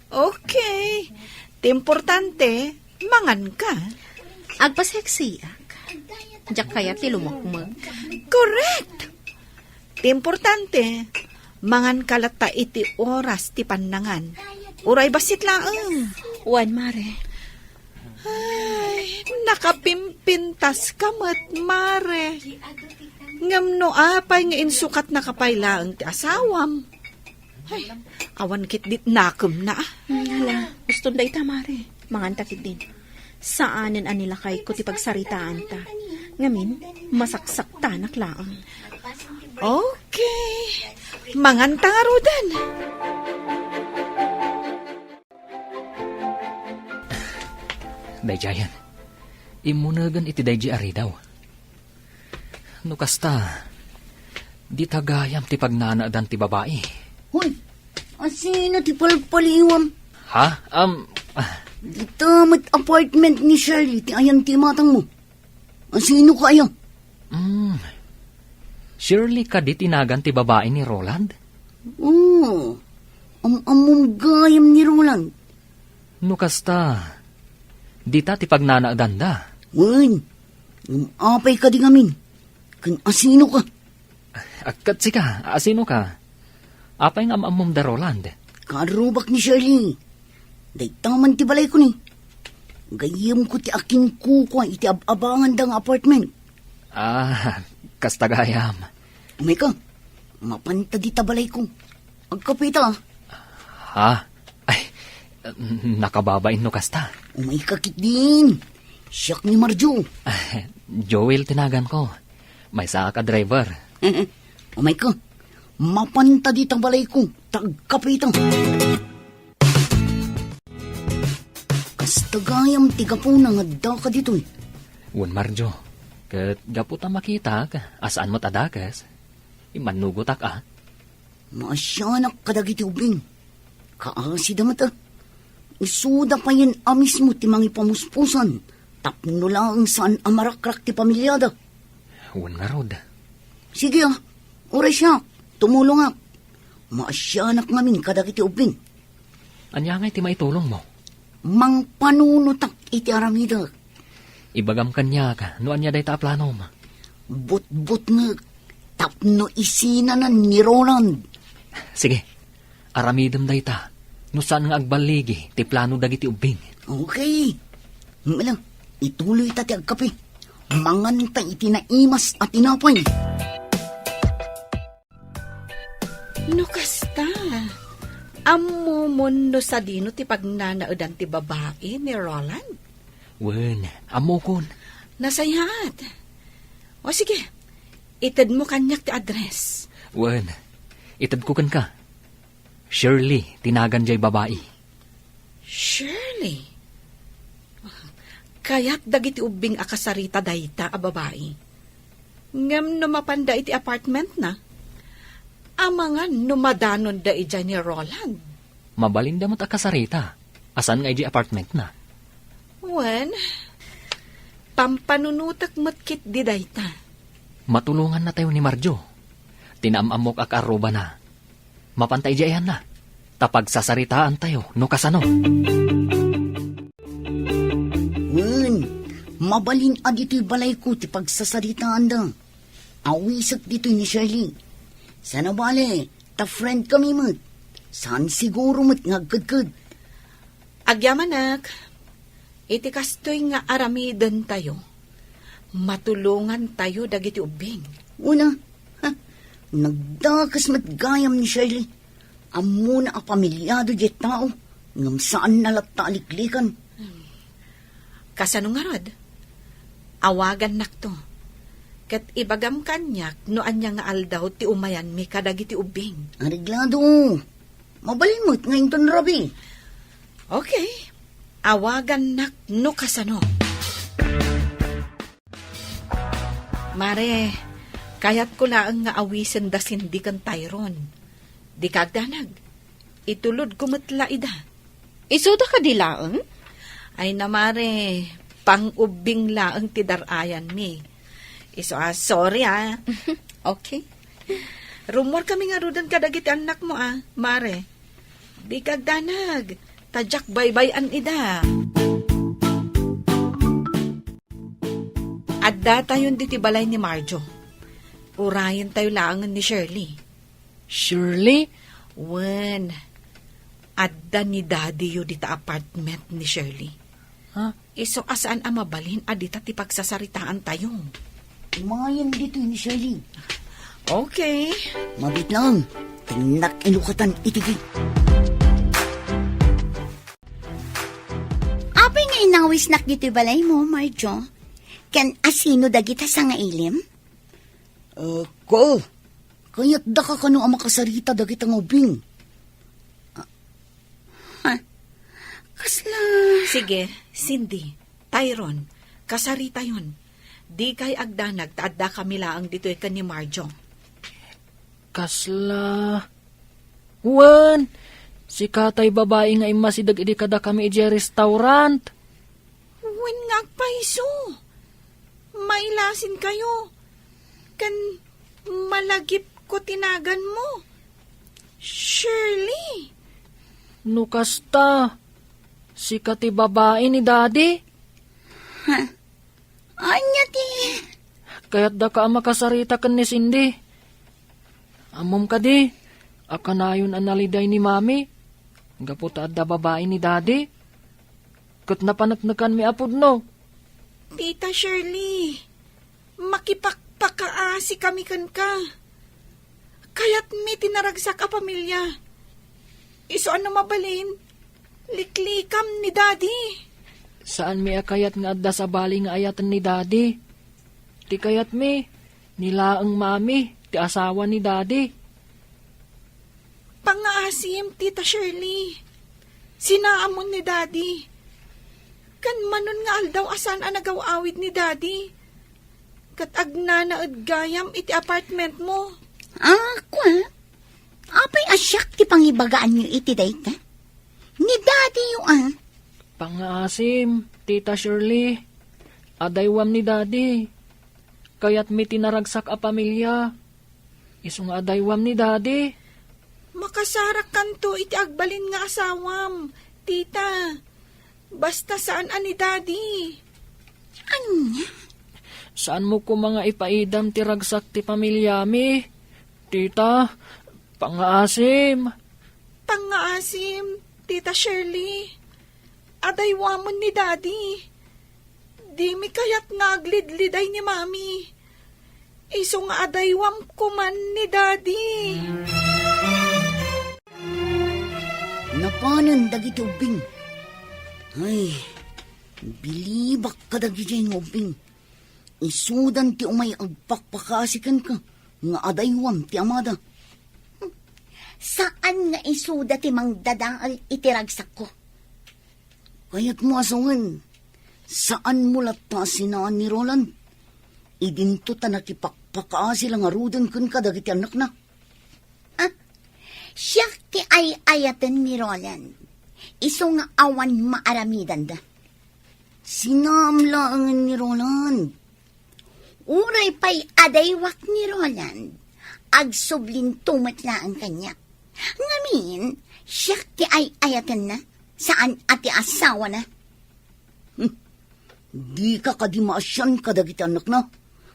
Okay. Ti importante, mangan ka. Agpaseksiak. Diyak kaya ti lumokmag. Correct! Ti importante, mangan kalata iti oras ti panangan. Uray basit laang. Wan, Mare. Ay, nakapimpintas ka mat, Mare. Ngam no apay nga insukat na kapaylaang ti asawam. Ay, awan kit dit nakum na. Hala, gusto dayta, Mare. Mangantakit din. Saanin anila kay ko ti pagsaritaan ta. Ngamin, masaksak tanak laang. Okay. Mangan tangarudan. Dayjayan, imunagan iti dayji ari daw. No kasta, di tagayam ti pagnanaadan ti babae. Hoy, asino ti palpaliwam? Ha? Di tamat apartment ni Shirley ti ayan ti matang mo. Asino ka ayan? Surely ka di tinagan ti babae ni Roland? Oo. Among gayam ni Roland. No kasta, di ta ti pagnanaadan da. Wen, apay ka di ngamin. Kan asino ka? Agkat sika, asino ka? Apay nga amam da Roland. Karubak ni Shirley. Day taman ti balay ko ni. Gayam ko ti akin kukwa iti abangan dang apartment. Kastagayam. Umay ka, mapanta di tabalay ko. Agkapita. Ha? Ay, nakababain no kasta. Umay kakit din. Siyak ni Marjo. Joel tinagan ko. May saka ka driver. Umay ka, mapanta di tabalay ko. Tagkapita. Kastagayam tiga po na nga da ka dito eh. Wan Marjo, kat gaputa makita ka, asaan mo tadakas? Imanugotak Maasyanak kadagiti ubing. Kaasi damat Isuda pa yan amis mo ti mangi pamuspusan. Tapno lang saan amarakrak ti pamilyada. Wan nga rod. Sige oray siya. Tumulong Maasyanak ngamin kadagiti ubing. Anya nga iti maitulong mo? Mang panunutak iti aramida. Ibagam kanya ka, no anya day ta plano mo? But nga. Tapno isinanan ni Roland. Sige, aramidam day ta. No saan nga agbaligi, ti plano dagiti ubing. Okay. Malang, ituloy tati agkape. Manganta iti naimas at tinapay. No kasta. Ammo mundo sa dino ti pagnanaadan ti babae ni Roland. Wen, amo kon. Nasayat. O sige, itad mo kanyak ti address. Wen, itad ko kan ka. Shirley, tinagan jay babae. Shirley. Kaya't dagiti ubing akasarita dayta a babae. Ngam numapanda iti apartment na. Amangan numadanon da ija ni Roland. Mabalinda mo't akasarita. Asan nga iji apartment na? Wen, pampanunutak matkit di dayta. Matulungan na tayo ni Marjo. Tinaamamok ak arroba na. Mapantay jayan na. Tapag sasaritaan tayo, no kasano. Wen, mabalin a dito'y balay ko ti pagsasaritaan da. Awisak dito'y ni Shirley. Sana bale, ta friend kami mat. Saan siguro mat ngagkadkad. Agyamanak, iti kastoy nga aramidan tayo. Matulungan tayo dagiti ubing. Una, nagdakas matgayam ni Shirley. Amo na a pamilyado di tao. Ngam saan nalataaliklikan. Kasano nga rod? Awagan nakto. Kat ibagam kanyak no anya nga aldaw ti umayan mi kadagiti ubing. Ariglado, mabalimot ngayon ton rabi. Okay. Awagan nak no kasano. Mare, kayat ko laang nga awisen da sindi kan Tyron. Di kagdanag. Itulod kumatla ida. Isuda ka di laang? Ay namare, pang-ubing laang ti darayan mi. Iso sorry Okay. Rumor kami nga rudan kadagiti anak mo mare. Di kagdanag. Tadyak baybayan ida. Adda tayon diti balay ni Marjo. Urayan tayo laangan ni Shirley. Shirley? Wen, adda ni Daddy yu dita apartment ni Shirley. Ha? Iso asaan mabalin adita ti pagsasaritaan tayo. Umayan dito ni Shirley. Okay. Mabit lang. Tinak inukatan itigig. Apay nga inawis nak dito balay mo, Marjo. Kan asino dagita sa nga ilim? Ko. Kaya't da ka kano ang makasarita dagit ang ubing. Kasla... Sige, Cindy, Tyron, kasarita yon. Di kay agdanag taadda kami laang dito ikan ni Marjo. Kasla... Wen, si katay babae nga imasidag idi kada kami iji restaurant. Wen nga agpaiso. Mailasin kayo. Kan malagip ko tinagan mo. Shirley. Nukasta, si kati babae ni Daddy. Anya ti... Kaya't da ka makasarita kan ni Cindy. Amom ka di, akanayon analiday ni Mami. Gaputa da babae ni Daddy. Kat napanagnakan mi apod no. Tita Shirley, makipagpakaasi kami kan ka. Kaya't may tinaragsak a pamilya. Iso ano mabalin? Liklikam ni Daddy. Saan mi akayat nga adda sa bali nga ayatan ni Daddy? Ti kayat mi, nilaang Mami, ti asawa ni Daddy. Pangaasim, Tita Shirley. Sinaamon ni Daddy. Kan manon nga aldaw asan ang nagawawid ni Daddy. Kat agnanaad gayam iti apartment mo. Kwa? Apay asyak ti pangibagaan niyo iti dayta? Ni Daddy yung Pangaasim, Tita Shirley, adaywam ni Daddy. Kaya't mi tinaragsak a pamilya. Isong adaywam ni Daddy. Makasarak kanto iti agbalin nga asawam, Tita. Basta saan ani Daddy? Anya? Saan mo ko mga ipaidam ti ragsak ti pamilya mi? Tita, pangaasim. Pangaasim, Tita Shirley. Adaywamon ni Daddy. Di mi kayat ngaglidliday ni Mami. Iso nga adaywam kuman ni Daddy. Napanan dagiti ubing. Ay, bilibak ka dagiti ubing. Isudan ti umay agpakpakasikan ka, nga adaywam ti amada. Saan nga isuda ti mang dadaal itiragsak ko? Kaya't mo asungan, saan mo lata sinaan ni Roland? Idinto ta nakipakpakaasi lang arudan kun kadagiti anak na. Siya ti ay ayatan ni Roland. Iso nga awan maaramidan da. Sinamlaangan ni Roland. Uray pa'y adaywak ni Roland. Agsublin tumatla ang kanya. Ngamin, siya ti ay ayatan na. Saan ati asawa na? Di ka kadimasyan kadagiti anak na.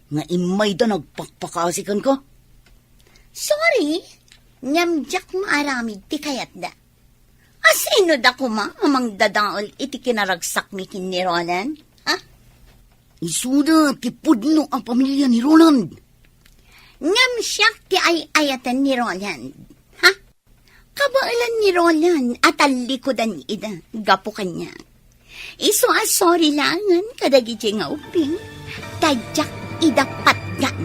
Nga imay da nagpakpakasikan ka. Sorry, nyamjak maaramid ti kayat da. Asino da kuma amang dadaol iti kinaragsak mi kin ni Roland? Ha? Isuda ti pudno ang pamilya ni Roland. Ngam siya ti ay ayatan ni Roland. Ha? Kabailan ni Roland at alikodan ida, gapo kanya. Iso sorry langan kadagiti nga uping, tadyak idapat yan.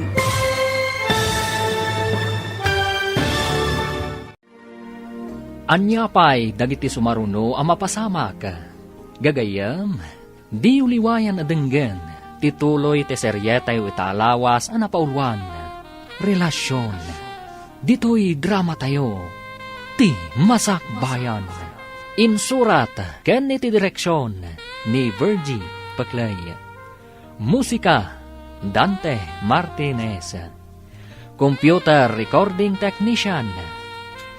Anya pa'y dagiti sumaruno ang mapasamak. Gagayam, di uliwayan adenggan, tituloy te seryetay italawas ang napaulwan. Relasyon, dito'y drama tayo, ti masakbayan. Insurat, ken iti direksyon, ni Virgie Paclay. Musika, Dante Martinez. Computer Recording Technician,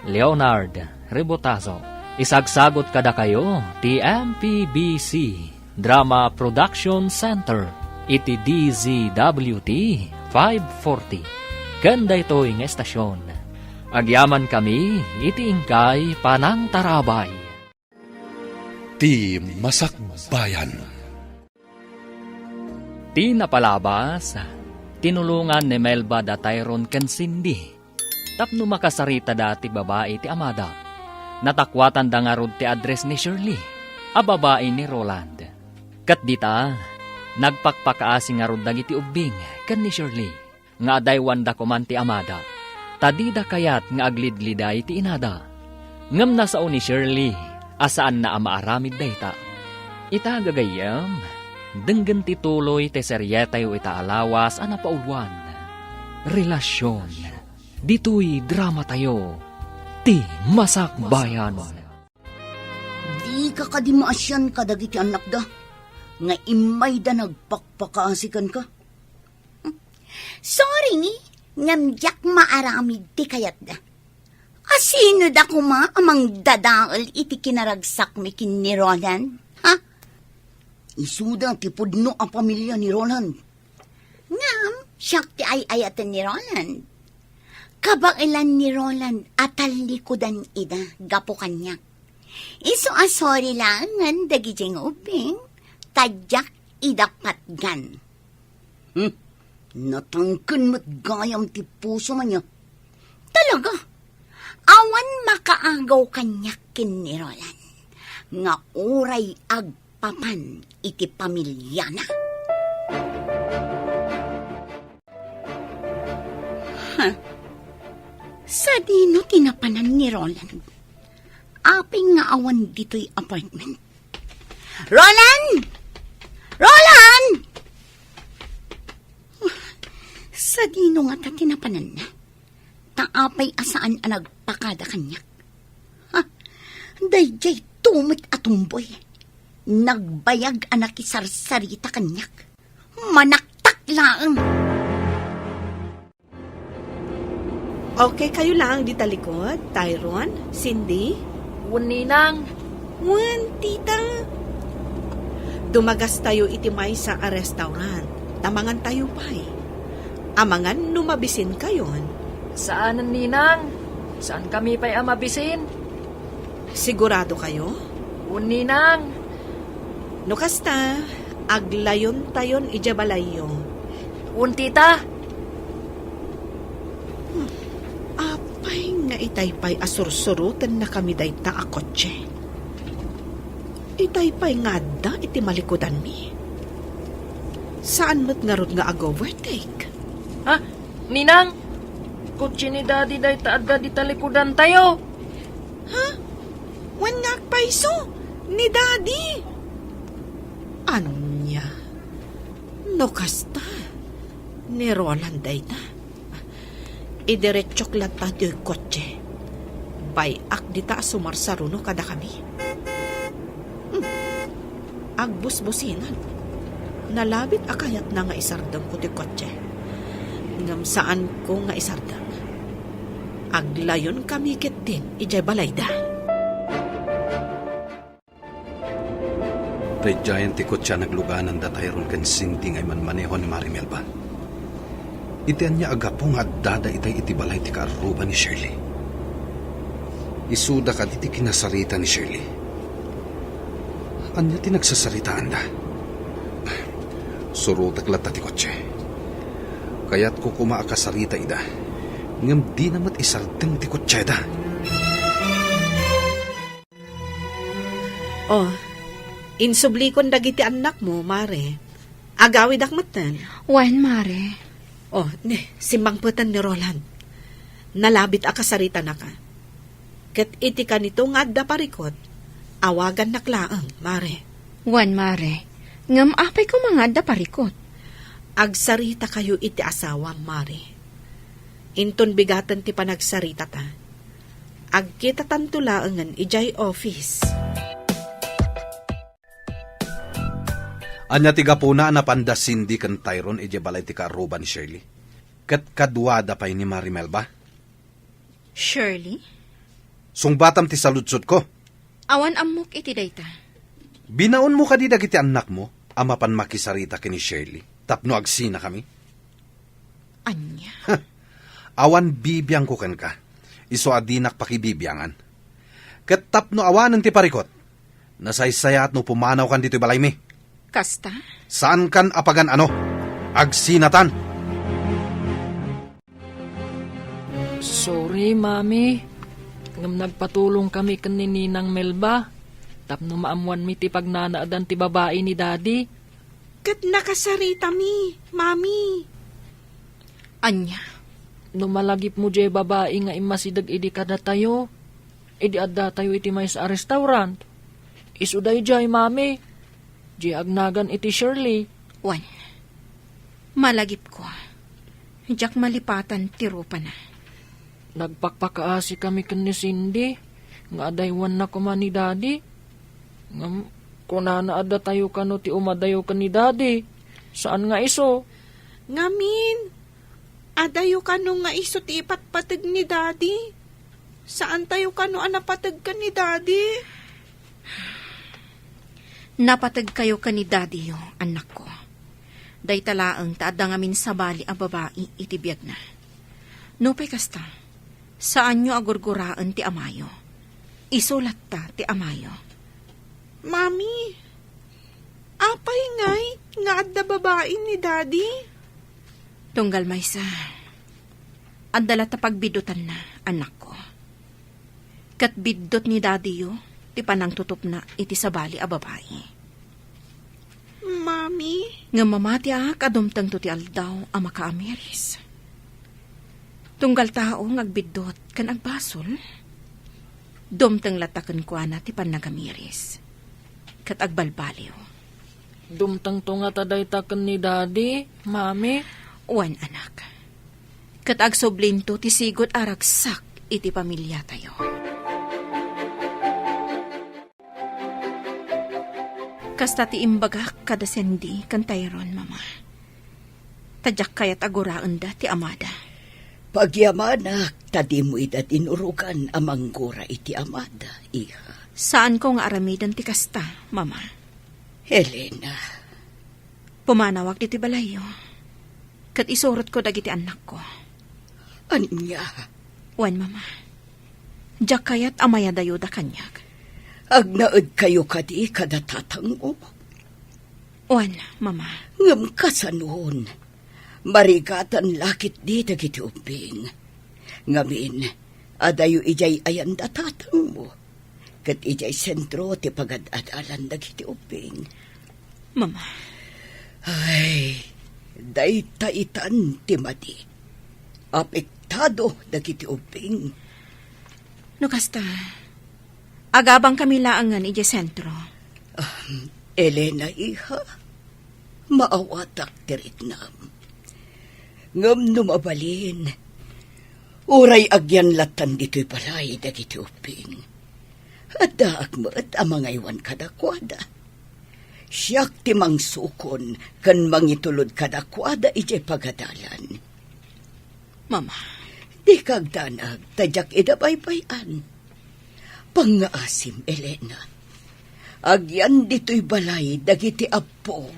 Leonard Rebotazo. Isagsagot kada kayo ti MPBC Drama Production Center iti DZWT 540. Kanda ito'y nga estasyon. Agyaman kami iti ingkay panang tarabay. Ti Masakbayan. Ti napalabas, tinulungan ni Melba da Tyrone ken Cindy. Tapno makasarita dati babae ti amada. Natakwatan da nga rod ti address ni Shirley, a babae ni Roland. Kat dita, nagpakpakaasi nga rod dagiti ubing ken ni Shirley, nga adaywan da kuman ti amada. Tadida kayat nga aglidliday ti inada. Ngam nasao ni Shirley, asaan na amaaramid dayta. Ita gagayam, denggen ti tuloy ti seryetay o itaalawas a napaulwan. Relasyon, dito'y drama tayo, ti masakbayan. Di ka kadimasyan kadagiti anak da. Nga imay da nagpakpakaasikan ka. Sorry, ngamjak maaramid ti kayat da. Asino da kuma amang dadaol iti kinaragsak mi kin ni Roland? Ha? Isuda ti pudno ang pamilya ni Roland. Ngam, siya ti ay ayatan ni Roland. Kabailan ni Roland at talikodan ida, gapo kanya. Iso sorry langan dagijeng uping, tadyak idapat gan. Natangkan mo't gayam ti puso man niya. Talaga, awan makaagaw kanya kin ni Roland. Nga uray agpapan iti pamilya na. Sa dino tinapanan ni Roland. Aping nga awan dito'y apartment. Roland! Roland! Sa dino nga ta tinapanan na. Taapay asaan ang nagpakada kanyak. Ha? Dayjay tumit atumboy. Nagbayag anak isarsarita kanyak. Manaktak lang. Okay, kayo lang di talikod. Tyrone, Cindy. Ninang. Tita. Dumagas tayo itimay sa a restaurant. Tamangan tayo pa'y. Amangan numabisin kayon. Saan ninang? Saan kami pa'y amabisin? Sigurado kayo? Ninang. No kasta, aglayon tayon ijabalayo. Tita. Apay nga itaypay asursurutan na kami dayta a kotse. Itaypay nga da iti malikodan mi. Saan mo't nga ron nga ag-overtake? Ha? Ninang? Kutsi ni Daddy day taadda di talikudan tayo. Wan nga paiso ni Daddy. Anya? No kasta. Ni Roland day na. Idiretsok lang tayo yung kotse. Bayak di ta sumarsaruno kada kami. Agbus-businan. Nalabit akayat na nga isardang ko ti kotse. Ngam saan ko nga isardang. Aglayon kami kit din, ijay balayda. Tay giant ti kotsa nagluganan da Tyrone kan Cindy ngay man maneho ni Marimel ba? Itian niya agapong at dada itay itibalay ti kaaruba ni Shirley. Isuda ka di ti kinasarita ni Shirley. Anya ti nagsasaritaan da? Surutak lata ti kotse. Kaya't ko kumaakasarita ida. Ngam di namat isardeng ti kotse da. Oh, insublikon dagiti anak mo, Mare. Agawid akmatan. Wan, Mare. Oh, simbangputan ni Roland. Nalabit akasarita na ka. Kat iti ka nito nga adda parikot, awagan naklaang, Mare. Wan, Mare. Ngam apay ko mga da parikot. Agsarita kayo iti asawa, Mare. Inton bigatan ti panagsarita ta. Agkita tantulaangan ijay office. Anya ti gapuna na panda Cindy kan Tyrone ije balay ti kaaruba ni Shirley. Kat kadwada pay ni Marimel ba? Shirley? Sungbatam ti saludsod ko. Awan amok iti dayta. Binaon mo kadi dagiti anak mo, ama pan makisarita kini Shirley. Tapno agsina kami. Anya? Awan bibiyang ko kan ka. Iso adinak pakibibiyangan. Kat tapno awanan ti parikot. Nasaysaya at no pumanaw kan dito balay mi. Kasta? Saan kan apagan ano? Agsinatan. Sorry, Mami. Ngam nagpatulong kami kanininang Melba. Tapno maamuan mi ti pagnanaadan ti babae ni Daddy. Kat nakasarita mi, Mami. Anya? Numalagip mo jay babae nga imasidag idi kada tayo. Idi adda tayo iti may sa restaurant. Isuday jay, Mami. Di agnagan iti Shirley. Wan. Malagip ko. Diyak malipatan tiro pa na. Nagpakpakaasi kami kan ni Cindy. Nga adaywan na kuma ni Daddy. Ngam, kunana adda tayo kano ti umadayo ka ni Daddy. Saan nga iso? Ngamin, adayo ka nung nga iso ti ipatpatag ni Daddy. Saan tayo ka nung anapatag ka ni Daddy? Napatag kayo ka ni Daddy yo, anak ko. Day talaang taada ngamin sa bali a babae itibiyag na. Nupay kasta, saan nyo agurguraan ti amayo? Isulat ta ti amayo. Mami, apay ngay nga adda babae ni Daddy? Tunggal maysa, adala ta pagbidutan na, anak ko. Kat bidot ni Daddy yo, ti panang tutup na iti sabali a babae. Mami? Nga mamati kadumtang to ti aldaw a makaamiris. Tunggal tao ngagbidot kan agbasol. Dumtang latakan kwa na ti panagamiris. Kat agbalbaliw. Dumtang to nga taday taken ni Daddy, Mami. Wan anak. Kat agsoblinto ti sigot aragsak iti pamilya tayo. Kasta ti imbagak kada sendi kan Tyrone, Mama. Tadyak kayat aguraan da ti amada. Pagyamanak, tadi mo ida tinurukan amang gura iti amada, iha. Saan ko nga aramidan ti kasta, Mama? Helena. Pumanawag diti balayo. Kat isurot ko dagiti anak ko. Anya? Wan, Mama. Diyak kayat amaya dayo da kanyak. Agnaad kayo kadi kada tatang mo. Wan, Mama. Ngam kasanon. Marigatan lakit di dagiti uping. Ngamin, adayo ijay ayan da tatang mo. Kat ijay sentro ti pagad-adalan dagiti uping. Mama. Ay, daytaitan ti madi. Apektado dagiti ubing. No kasta, agabang kami laangan ije sentro. Elena, iha, maawatak tiritnam. Ngam numabalin, uray agyan latan dito'y balay dagiti uping. At daak mo't amang iwan kadakwada. Siyak ti mangsukon kan mangitulod kadakwada ije pagadalan. Mama, Di kagdanag tadyak idabaybayan. Pangaasim, Elena. Agyan dito'y balay dagiti apo.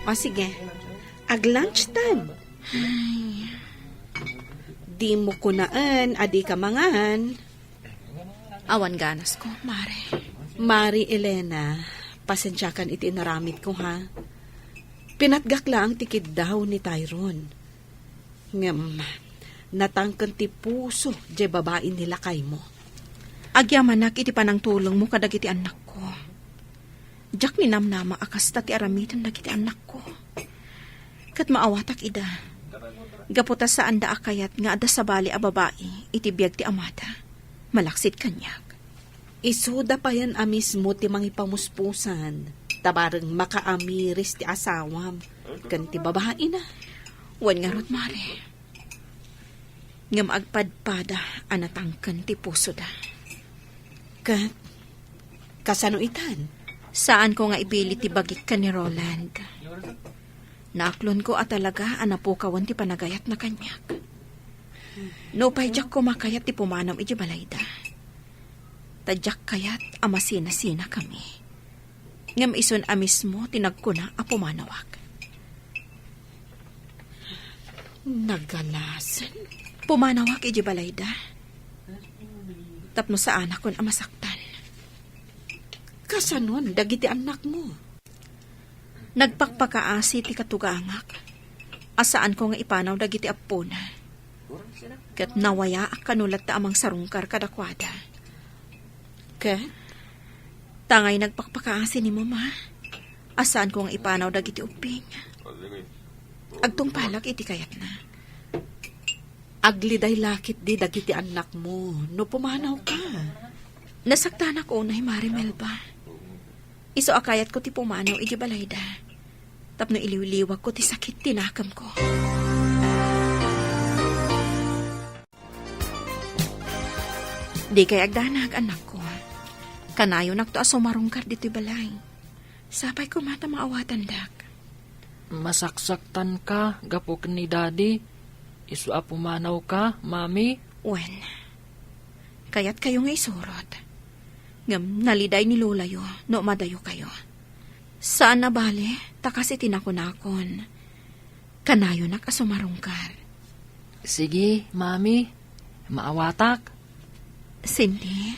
O sige, ag-lunch time. Di mo kunaan, adi ka mangahan. awan ganas ko, Mare. Mari Elena, pasensyakan iti naramit ko ha. Pinatgak lang tikid daw ni Tyrone. Ngam, natangkan ti puso di babae nila kay mo. Agyamanak iti panang tulong mo kadagiti anak ko. Jak ni namnama akas ti aramitan dagiti anak ko. Kat maawatak ida. Gaputa sa anda akayat nga ada sa bali a babae iti biyag ti amada. Malaksit kanyak. Isuda pa yan amis mo ti mangipamuspusan. Tabarang makaamiris ti asawam. Kan ti babae na. Wan nga rod, Mare. Ngam agpadpada anatangkan ti puso da. Kat, kasano itan? Saan ko nga ibili ti bagik ka ni Roland? Naaklon ko at talaga anapukawan ti panagayat na kanyak. No payjak ko makayat ti pumanam iti balayda. Tadyak kayat amasina-sina kami. Ngam ison amis mo tinagkuna a pumanawak. Nagalasan? Pumanawak iti balayda. Tapno sa anak kon amasaktan. Kasanon, dagiti anak mo. Nagpakpakaasi ti katugangak. Asaan ko nga ipanaw dagiti apo na. Kat nawaya ak kanulat ta amang sarungkar kadakwada. Kat? Tangay nagpakpakaasi ni mama. Asaan ko nga ipanaw dagiti uping. Agtong palak iti kayat na. Agliday lakit di dagiti anak mo. No pumanaw ka. Nasaktan ako na Marimel ba? Iso akayat ko ti pumanaw iti balayda. Tapno iliwliwag ko ti sakit tinakam ko. Di kay agdanag anak ko. Kanayo nakto aso marungkar dito'y balay. Sapay ko mata maawatan dak. Masaksaktan ka, gapok ni daddy. Isu apumanaw ka, mami. Wen, kayat kayo nga isurot. Ngam naliday ni Lola yo, no madayo kayo. Saan na bale, takas itinakunakon. Kanayo nak asumarungkar. Sige, mami. Maawatak. Cindy,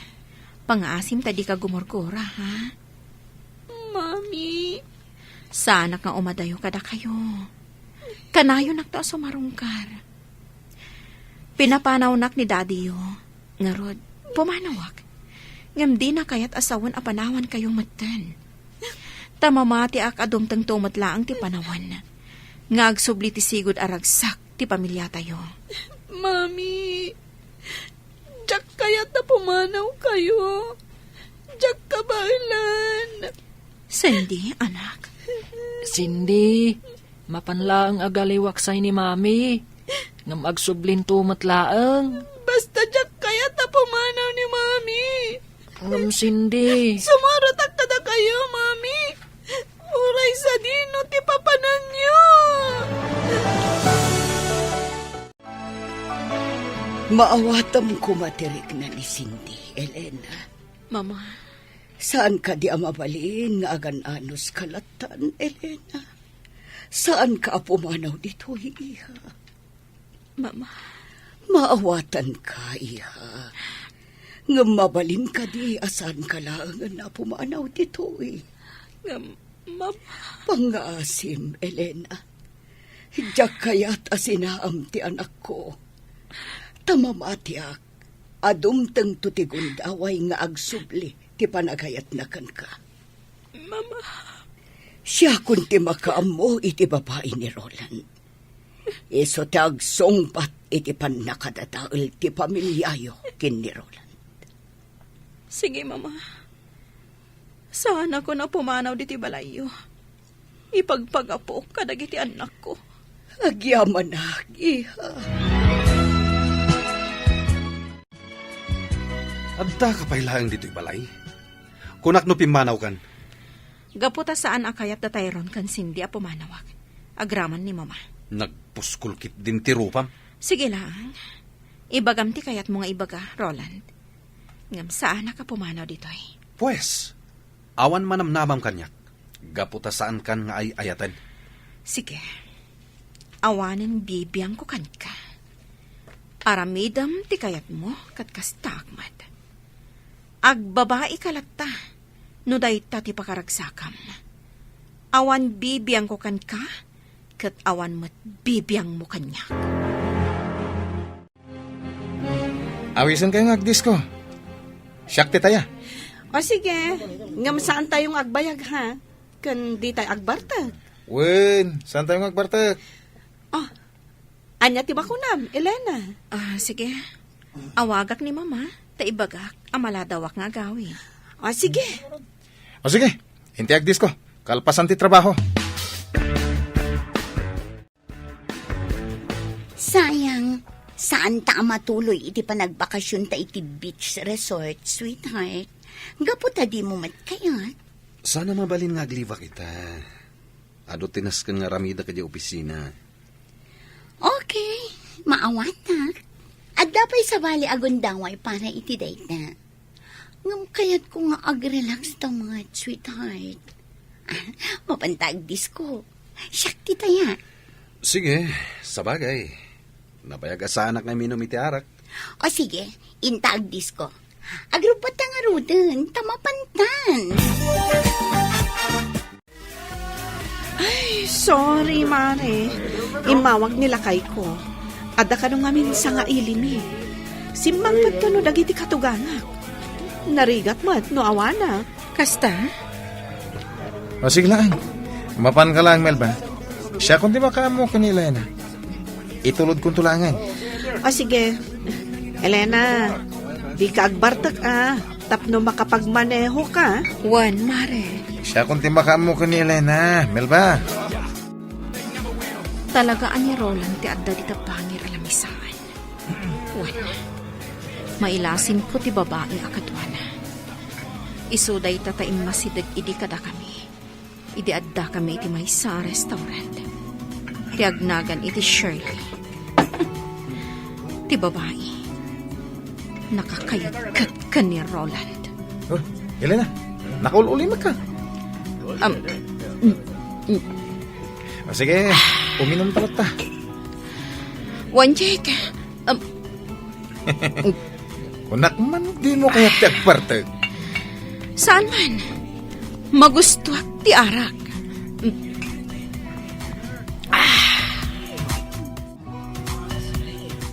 pang-asim tadi ka gumurkura, ha? Mami. Sana nga umadayo kada kayo. Kanayo nak to asumarungkar. Pinapanaw nak ni daddy yo. Ngarod, pumanawak. Ngam di na kayat asawan a panawan kayong matan. Tamamati ak adumtang tumatlaang ti panawan. Ngagsubli ti sigod aragsak ti pamilya tayo. Mami, jak kayat na pumanaw kayo. Jak kabailan. Cindy, anak. Cindy, mapanlaang agaliwak say ni mami. Ngam agsublin tumatlaang. Basta jak kayat na pumanaw ni Mami. Ngam Cindy. Sumaratak ka na kayo, Mami. Uray sa dino ti papanan niyo. Maawatam kumatirik na ni Cindy, Elena. Mama, Saan ka di amabalin nga agan-anos kalatan, Elena? Saan ka apumanaw dito, iha? Mama. Maawatan ka, iha. Nga mabalin ka di asan ka lang na pumanaw dito, Mama. Pangaasim, Elena. Diyak kaya't asinaam ti anak ko. Tamamatiak, adumtang tutigundaway nga agsubli ti panagayat na kan ka. Mama. Siya kunti makaamo iti babae ni Roland. Iso tag songbat iti panakadadaol ti pamilyayo kin ni Roland. Sige, Mama. Sana ko na pumanaw diti balayo. Ipagpagapo kadagiti anak ko. Agyaman na, iha. Adda ka pailaang dito'y balay. Kunak no pimanaw kan. Gaputa saan akayat da Tyrone kan Cindy a pumanawag. Agraman ni Mama. Nagpuskulkit din ti rupam. Sige lang. Ibagam ti kayat mo nga ibaga, Roland. Ngam saan ka pumanaw dito'y. Pues, awan manamnamam kanyak. Gaputa saan kan nga ay ayatan. Sige. Awanin bibiyang ko kan ka. Aramidam ti kayat mo kat kastagmat. Agbabae kalata, no dayta ti pakaragsakam. Awan bibiyang ko kan ka, kat awan mat bibiyang mo kanya. Awisan kayo ng agdis ko. Siyak ti taya. O sige, ngam saan tayong agbayag ha? Kan di tayo agbartag. Wen, saan tayo ng agbartag? Anya ti bakunam, Elena. Sige. Awagak ni Mama, taibagak, amaladawak nga gawin. O sige. O sige, hinti agdis ko. Kalpasan ti trabaho. Sayang, saan ta matuloy iti panagbakasyon ta iti beach resort, sweetheart? Gaputa di mo matkayat. Sana mabalin nga agliva kita. Ado tinas kan nga ramida ka di opisina. Okay, maawatak. At dapay sa bali agundaway para iti date na. Ngam kayat ko nga ag-relax ta mga sweetheart. Mapantag disco. Syakti taya. Sige, sabagay. Nabayag sa anak na minom iti arak. O sige, intag disco. Agrupat ta nga ruden, tamapantan. Ay, sorry, Mare. Imawag nila kay ko. Ada ka nung amin sa nga ilimi. Simbangpad ka no dagiti katugangak. Narigat mo at no awana. Kasta? O sige lang. Mapan ka lang, Melba. Siya kung di makamo kanila na. Itulod kong tulangan. O sige, Elena, di ka agbartak tapno makapagmaneho ka. Juan, Mare. Siya kung di makamo kanila na, Melba. Talagaan ni Roland ti adda dita pangir alamisaan. Juan, mailasin ko ti babae akadwana. Isuday tataim masidag idi kada kami. Idi adda kami iti may sa restaurant. Ti agnagan iti Shirley. Ti babae. Nakakayagkat ka ni Roland. Oh, Elena, nakaululi ka. O sige, uminom talat ta. Juan Jake, Kunak man, di mo kaya tagpartag. saan man? Magustuhat ti arak.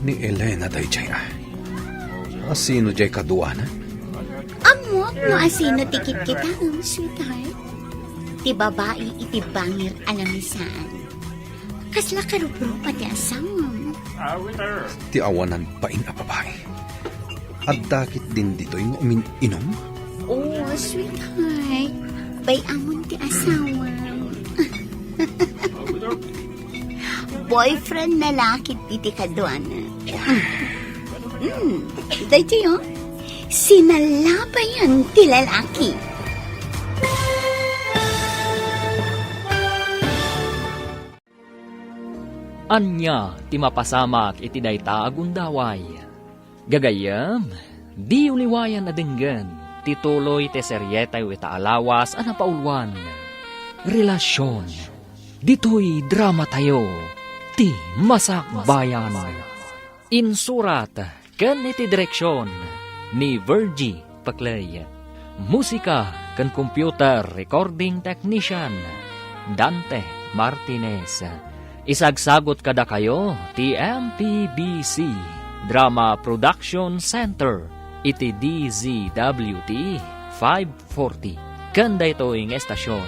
Ni Elena day jay Asino jay kaduana? Amok no asino tikit kita, sweetheart. Ti babae iti bangir alamisaan. Kasla karuprupa ti asam. Ti awanan pain a babae. At dakit din dito yung uminom? Oh, sweetheart. Bay amon ti asawa. Boyfriend na lakit iti kadwana. Dahil yun, sinalabayan ti lalaki. Anya ti mapasamak iti dayta agundaway. Gagayam, di uliwayan na denggan, tituloy te seryetay ita alawas ana paulwan. Relasyon, dito'y drama tayo, ti masakbayan. Insurat, ken iti direksyon, ni Virgie Paclay. Musika, ken computer recording technician, Dante Martinez. Isagsagot kada kayo, ti MPBC Drama Production Center, iti DZWT 540 kanda ito'y nga estasyon.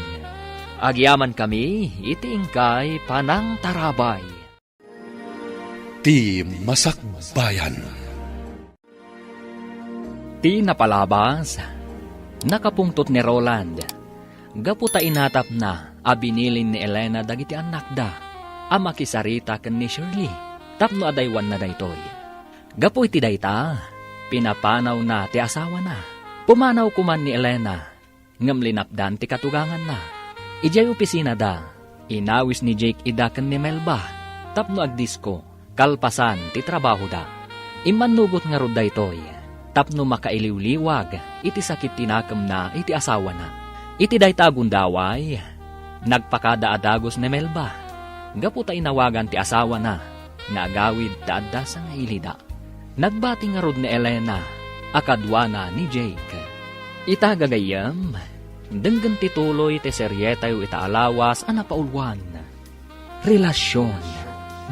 Agyaman kami, itiingkay panang tarabay. Ti Masakbayan. Ti napalabas, nakapungtot ni Roland. Gaputa inatap na, abinilin ni Elena dagiti anak da, ama kisarita ken ni Shirley, tapno adaywan na daytoy. Gapu iti dayta, pinapanaw na ti asawa na. Pumanaw kuman ni Elena, ngem linapdan ti katugangan na. Ijay opisina da, inawis ni Jake ida ken ni Melba, tapno agdisko, kalpasan ti trabaho da. Imanugot nga rod daytoy, tapno makailiwliwag, iti sakit tinakam na iti asawa na. Iti dayta gundaway, nagpakadaadagos ni Melba. Gaputa inawagan ti asawa na, nga agawid taadda sa nga ilida. Nagbati nga rod ni Elena, akadwana ni Jake. Itagagayam, denggan tituloy ti serye tayo itaalawas ana paulwan. Relasyon,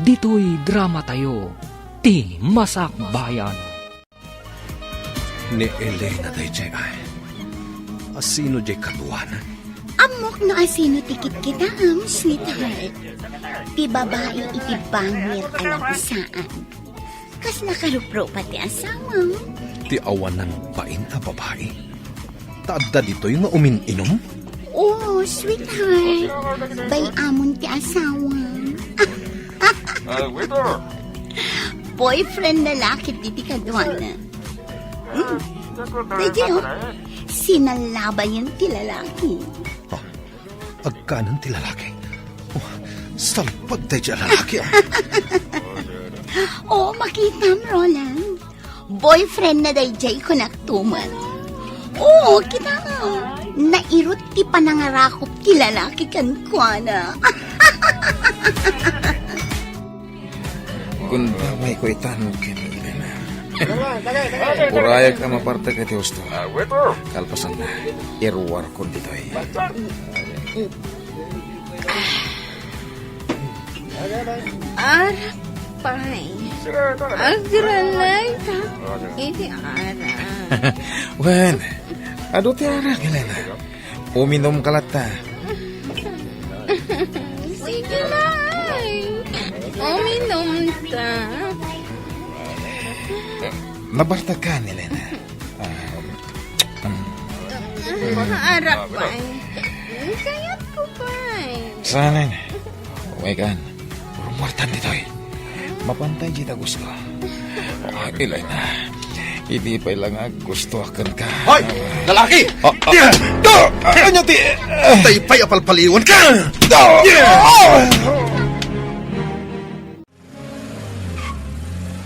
dito'y drama tayo, ti Masakbayan. Ni Elena day jay ay. Asino jay katuwanan? Amok no asino tikit kita, sweetheart. Ti babae iti bangir alam saan. Kas nakarupro pati asawa. Ti awanan bain a babae. Taadda dito yung umin-inom? Oh, sweetheart. Bay amon ti asawa. Boyfriend na lakit iti kadwana. Dadyo, sinalaban yun ti lalaki. Agkanan ti lalaki. Oh, salpag day jay lalaki. Oh, makita mo, Roland. Boyfriend na day jay ko naktuman. Oo, kita nga. Nairot ti panangarakop ti lalaki kan kuana. Gunda may ko itanong ken Elena. Urayag ka maparte ka ti gusto. Kalpasan na, iruwar ko ditoy. Arapay. Agralay ta. Iti ara. Wen, ado ti arak, Elena. Uminom kalata. Sige na ay. Uminom ta. Nabarta ka, Elena. Arapay. Kayat ko pa. Sana na. Uwegan, rumartan ditoy. Mapantay kita gusto. Elena, hindi pa lang gusto akan ka. Hoy! Lalaki! Ano ti? Tay pa'y apalpaliwan ka!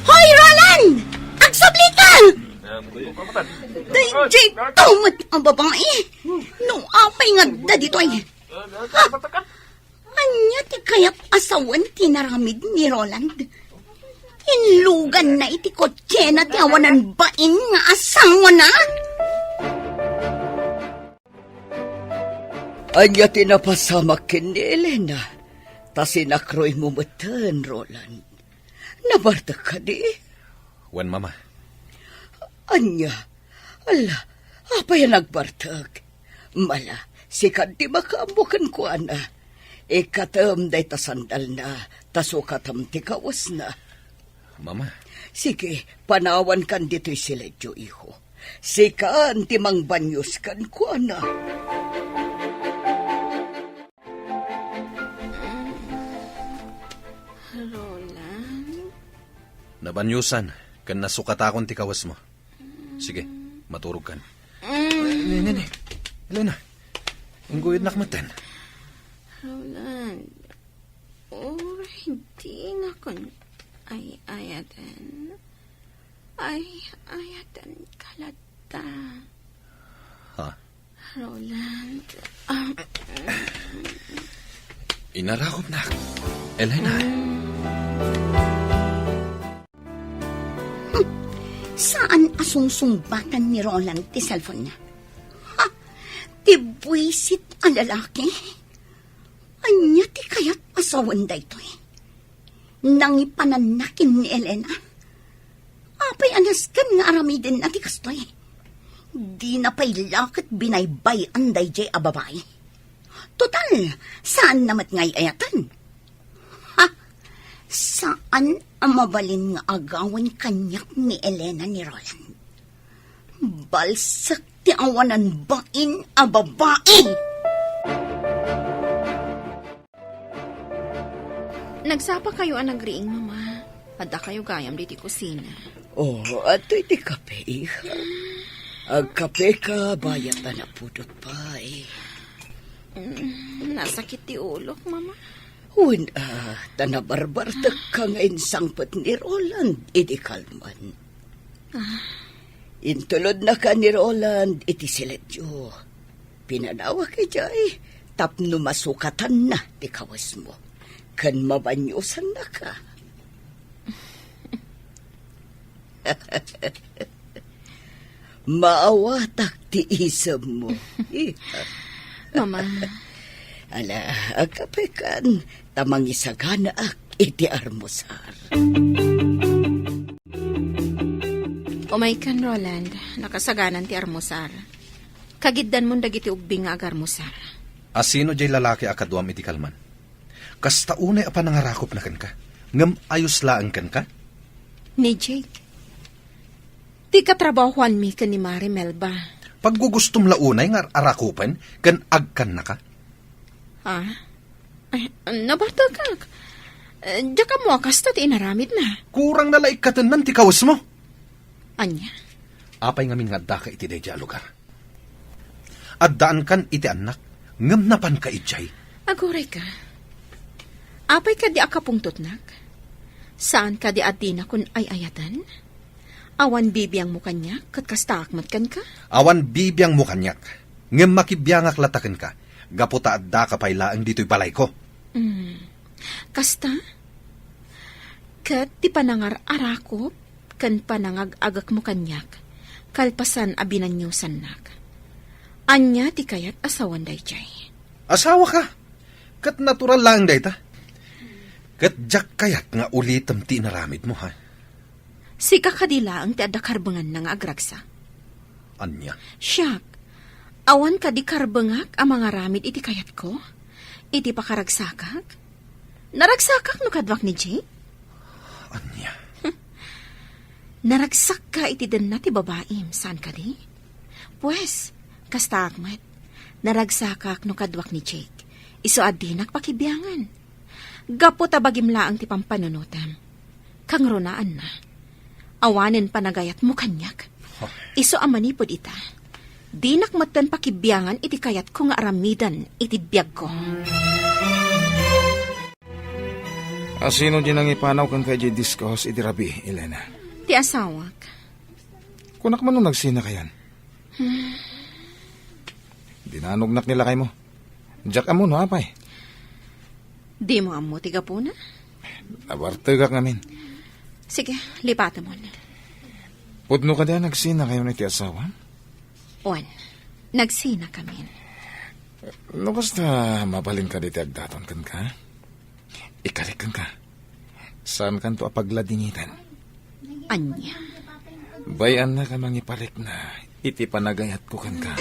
Hoy, Roland! Agsabli ka! Jay, tumat ang babae. No, apay nga da dito ay. Anya ti kaya't asawan tinaramid ni Roland. Inlugan na iti kotse na ti awanan bain nga asawa na. Anya tinapasamak ken ni Elena. Ta sinakroy mo matan, Roland. Nabarta ka di? Wen, mama. Anya, ala, apa yan nagbartag? Mala, sikat di makaambukan ko, ana. Ikatam day tasandal na, tasukatam ti kawas na. Mama. Sige, panawan kan dito'y siledyo, iho. Sikaan ti mangbanyos kan ko, ana. Roland? Nabanyusan, kan nasukatakon ti kawas mo. Sige, maturog kan. Nene, Elena, inggoyod nakmatan. Roland, hindi na kon ayatan kalata. Ha? Roland, Inarakop na. Elena. Saan asungsungbatan ni Roland ti cellphone niya? Ha? Ti buwisit ang lalaki? Anya ti kaya't asawan da ito eh. Nangipananakin ni Elena. Apay anaskan nga aramidin na ti kastoy. Di na pailakit binaybay ang dayjay a babae. Total, saan namat ngay ayatan? Ha? Saan ang mabalin nga agawan kanyak ni Elena ni Roland? Balsak ti awanan bain a babae! Nagsapa kayo ang nagriing, mama. Adda kayo gayam diti kusina. Oh, ato iti kape, iha. Ag kape ka, bayat na pudot pa, eh. Nasakit ti ulok, mama. Tanabarbartak ka nga insangpat ni Roland, iti kalman. Intulod na ka ni Roland, iti siledyo. Pinanawa kay Jay, tapno masukatan na, ti kawas mo. Kan mabanyusan na ka. Maawatak ti isam mo. Mama. Ala, kapekan, tamang isagana ak iti armusar. Umaykan, Roland. Nakasaganan ti armusar. Kagiddan mo dagiti ubing nga agarmusar. Asino jay lalaki akaduam iti kalman? Kasta unay apa nangarakop na kan ka? Ngam ayos laan kan ka? Ni Jake. Ti katrabahuan mi ka ni Mari Melba. Paggugustom launay nga arakupan, kan agkan na ka? Ha? Ay, nabarta ka. Diya ka mo kasta ti inaramid na. Kurang nalaikatan nan ti kawas mo. Anya? Apay ngamin nga da ka iti day lugar. Addaan kan iti anak, ngam napan ka itjay. Aguray ka. Apay ka di akapungtot nak? Saan ka di adina kun ay ayatan? Awan bibiyang mo kanya, kat kastakmat kan ka? Awan bibiyang mo kanyak, ngam makibiyangak latakan ka, gaputa adda ka pailaang dito'y balay ko. Kasta? Kat ti panangar arakop, kan panangag-agak mo kanyak, kalpasan abinanyusan nak. Anya ti kayat asawan day jay. Asawa ka? Kat natural lang day ta. Kat jak kayat nga ulitam ti naramid mo, ha? Si kakadila ang ti adakarbangan na nga agragsa. Anya? Siyak, awan ka di karbangak ang mga ramid iti kayat ko? Iti pakaragsakak? Naragsakak no kadwak ni Jay? Anya? Naragsak ka iti den na ti babaim, saan ka di? Pues, kasta akmat, naragsakak no kadwak ni Jake. Iso adinak pakibiyangan. Gapo tabagim laang ti pampanunutam. Kang runaan na. Awanen panagayat mo kanyak. Iso amanipod ita. Dinak matan pakibiyangan iti kayat ko nga aramidan iti biyag ko. Sino din ang ipanaw kan kay J. Discos iti rabi, Elena? Ti asawak. Kunak man nung nagsina kayan. Dinanugnak nila kay mo. Jack amo no, apay. Di mo amo tiga po na? Nabartagak namin. Sige, lipata mo na. Pudno ka din nagsina kayo na iti asawa? Juan, nagsina kami. No, basta mabalin ka diti agdaton kan ka? Ikalikan ka. Saan kan to apagladinitan? Anya. Bayan na ka mangiparik na iti panagayat ko kan ka.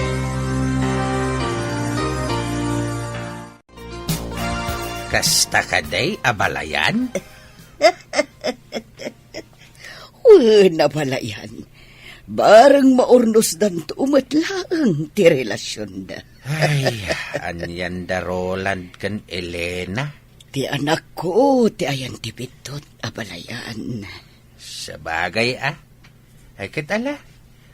Kasta ka day abalayan? Napalayan. Barang maurnos dan umatlaang ti relasyon na. Ay, anyan da Roland kan Elena? Ti anak ko, ti ayan ti bitot, abalayan. Sa bagay Ay kitala.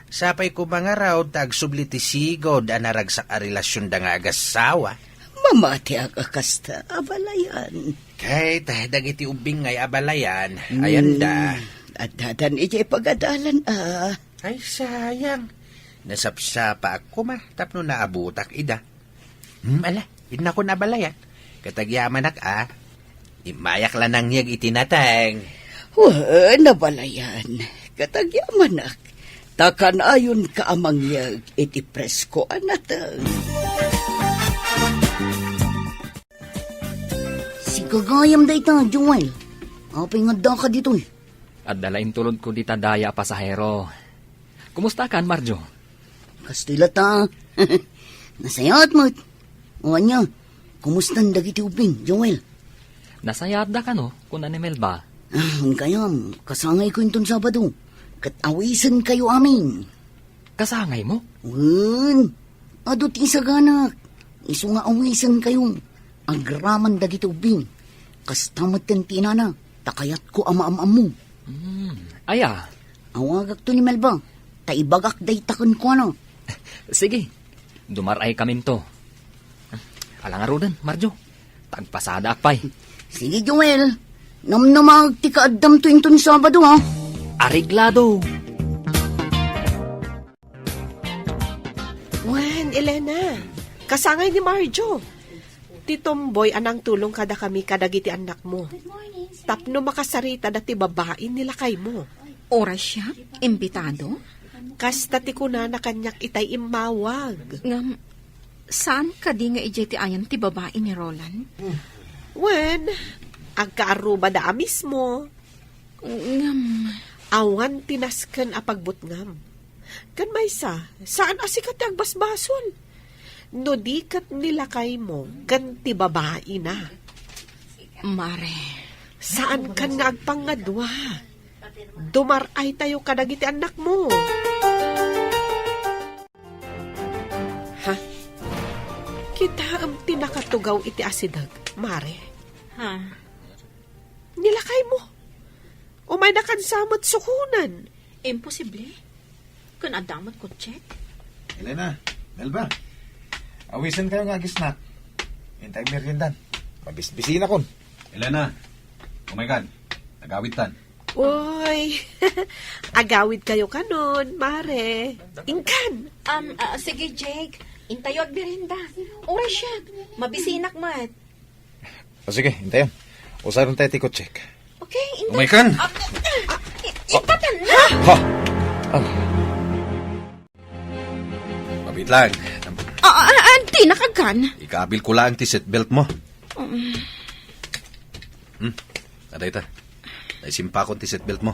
Sapay ko mga raw tagsubli ti sigod anaragsak a relasyon da nga agasawa. Mamati agakasta, abalayan. Kay tahdag iti ubing ngay abalayan. Ayan da. At dadan iti pagadalan, Ay sayang. Nasapsapa ako ma. Tapno naabutak ida. Ala, ina ko nabalayan. Katagyaman imayak lang nang yag itinatang. Nabalayan. Katagyaman takan ayon ka amang yag iti presko anatang. Sigagayam da ita, Joel. Apay nga da ka dito. At dalain tulod ko di tadaya pasahero. Kumusta kan, Marjo? Kastila ta. Nasayat mo. O anya, kumusta dagiti ubing, Joel? Nasayat da ka no, kuna ni Melba. Kayam, kasangay ko inton Sabado. Kat awisan kayo amin. Kasangay mo? Adot isaganak. Isu nga awisan kayo. Agraman dagiti ubing. Kastamat ten tinana. Takayat ko ama-amam mo. Aya. Awagak to ni Melba. Taibagak day takon ko ano. Sige, dumaray kami to. Alangarudan, Marjo. Tagpasada akpay. Sige, Joel. Namnamag ti kaadam to inton Sabado, ha? Ariglado. Wen, Elena, kasangay ni Marjo. Titomboy anang tulong kada kami kadagiti anak mo. Tapno makasarita dati babae nila kay mo. Oras siya? Imbitado? Kasta ti kuna na kanyak itay imawag. Ngam, saan ka di nga ijay ti ayan ti babae ni Roland? Wen, agkaaruba da mismo. Ngam, Awan tinasken a pagbutngam. Kan maysa, saan asikat ti agbasbasol? No di kat nila kay mo, kan ti babae na. Mare, Saan kan nga agpangadwa? Dumaray tayo kadagiti anak mo. Ha? Kita am tinakatugaw iti asidag, Mare. ha? Nilakay mo. Umay nakansamot sukunan. Imposible. Kung adamat ko check. Elena, Melba, awisan kayo nga gisnak. Hintay meriendan. Mabisbisina kon. Elena, oh my God, nagawitan. Uy, agawid kayo kanon, Mare. Ingkan. Sige, Jake. Intayo agbirinda. Oras siya. Mabisinak mat. Sige, hintayon. Usaron tayo tikot check. Okay, Oh my God! Ipatan na! Ha! Mabit lang. Di nakagan. Ikabil ko lang ti seatbelt mo. Aday ta. Naisimpa ko ti seatbelt mo.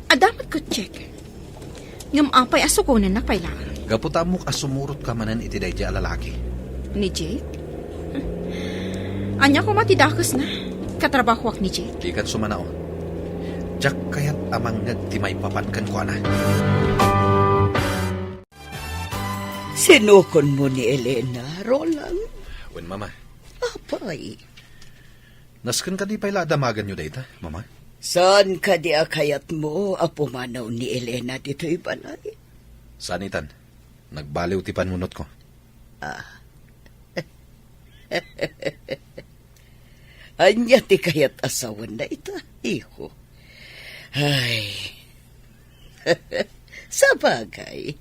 Dapat ko check. Ngam apay asukunan na kailangan. Gaputa mo asumurot ka manan iti dayja lalaki. Ni Jake? Anya ko matidakas na. Katrabaho ak ni Jake. Di kan sumanao. Jak kayat amang nagtimay papankan ko ana. Sinukon mo ni Elena, Roland? Wen mama, Apay. nasken ka di pala damagan nyo dayta, mama? Saan ka di akayat mo apumanaw ni Elena dito'y balay? Sanitan, nagbaliw ti panunot ko. Anya ti kayat asawan na ita, iho. Ay. Sa bagay,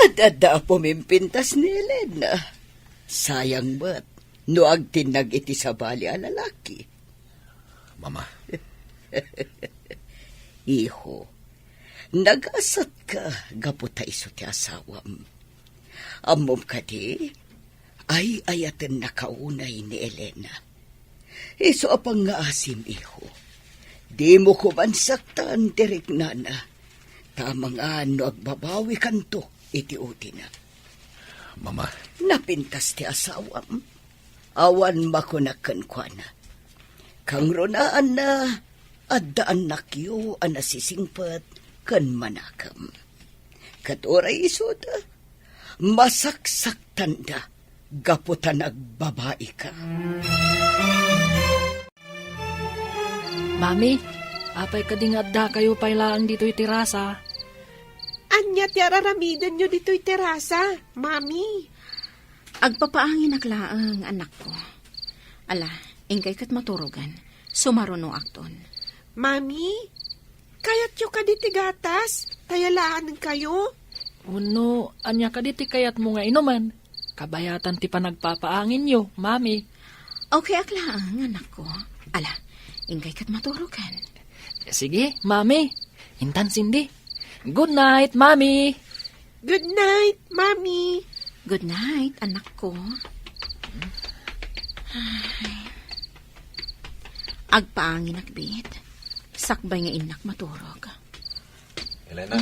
adada pumimpintas ni Elena. Sayang ba't, no agtinag iti sa bali a lalaki. Mama, Iho, nagasat ka, gaputa iso ti asawam. Amom ka di, ay ayaten nakaunay ni Elena. Iso apang nga asim, iho. Di mo ko man saktan, tirik nana. Tamang ano agbabawi kanto, iti-uti na. mama, Napintas ti asawam. Awan makunakan kwa na. Kang ronaan na, addaan nakyo ang nasisingpat kan manakam. Katoray isoda, masaksak tanda, gaputan agbabae ka. Mami, apay kadingadda kayo pailaan dito'y tirasa. Anya ti araramidan nyo dito'y terasa, Mami. Agpapaangin aklaang anak ko. Ala, ingkay kat maturugan. Sumaruno akton. Mami, kayat yo ka diti gatas? Tayalaan kayo? Uno, anya kaditi kayat mo nga inuman. Kabayatan ti panagpapaangin yo, mami. Okay, aklaang anak ko. Ala, ingkay kat maturugan. Sige, mami. Intan Cindy. Good night, mami. Good night, Mami. Good night, anak ko. Ay. Agpaangin akbit. Sakbay nga inak maturog. Elena,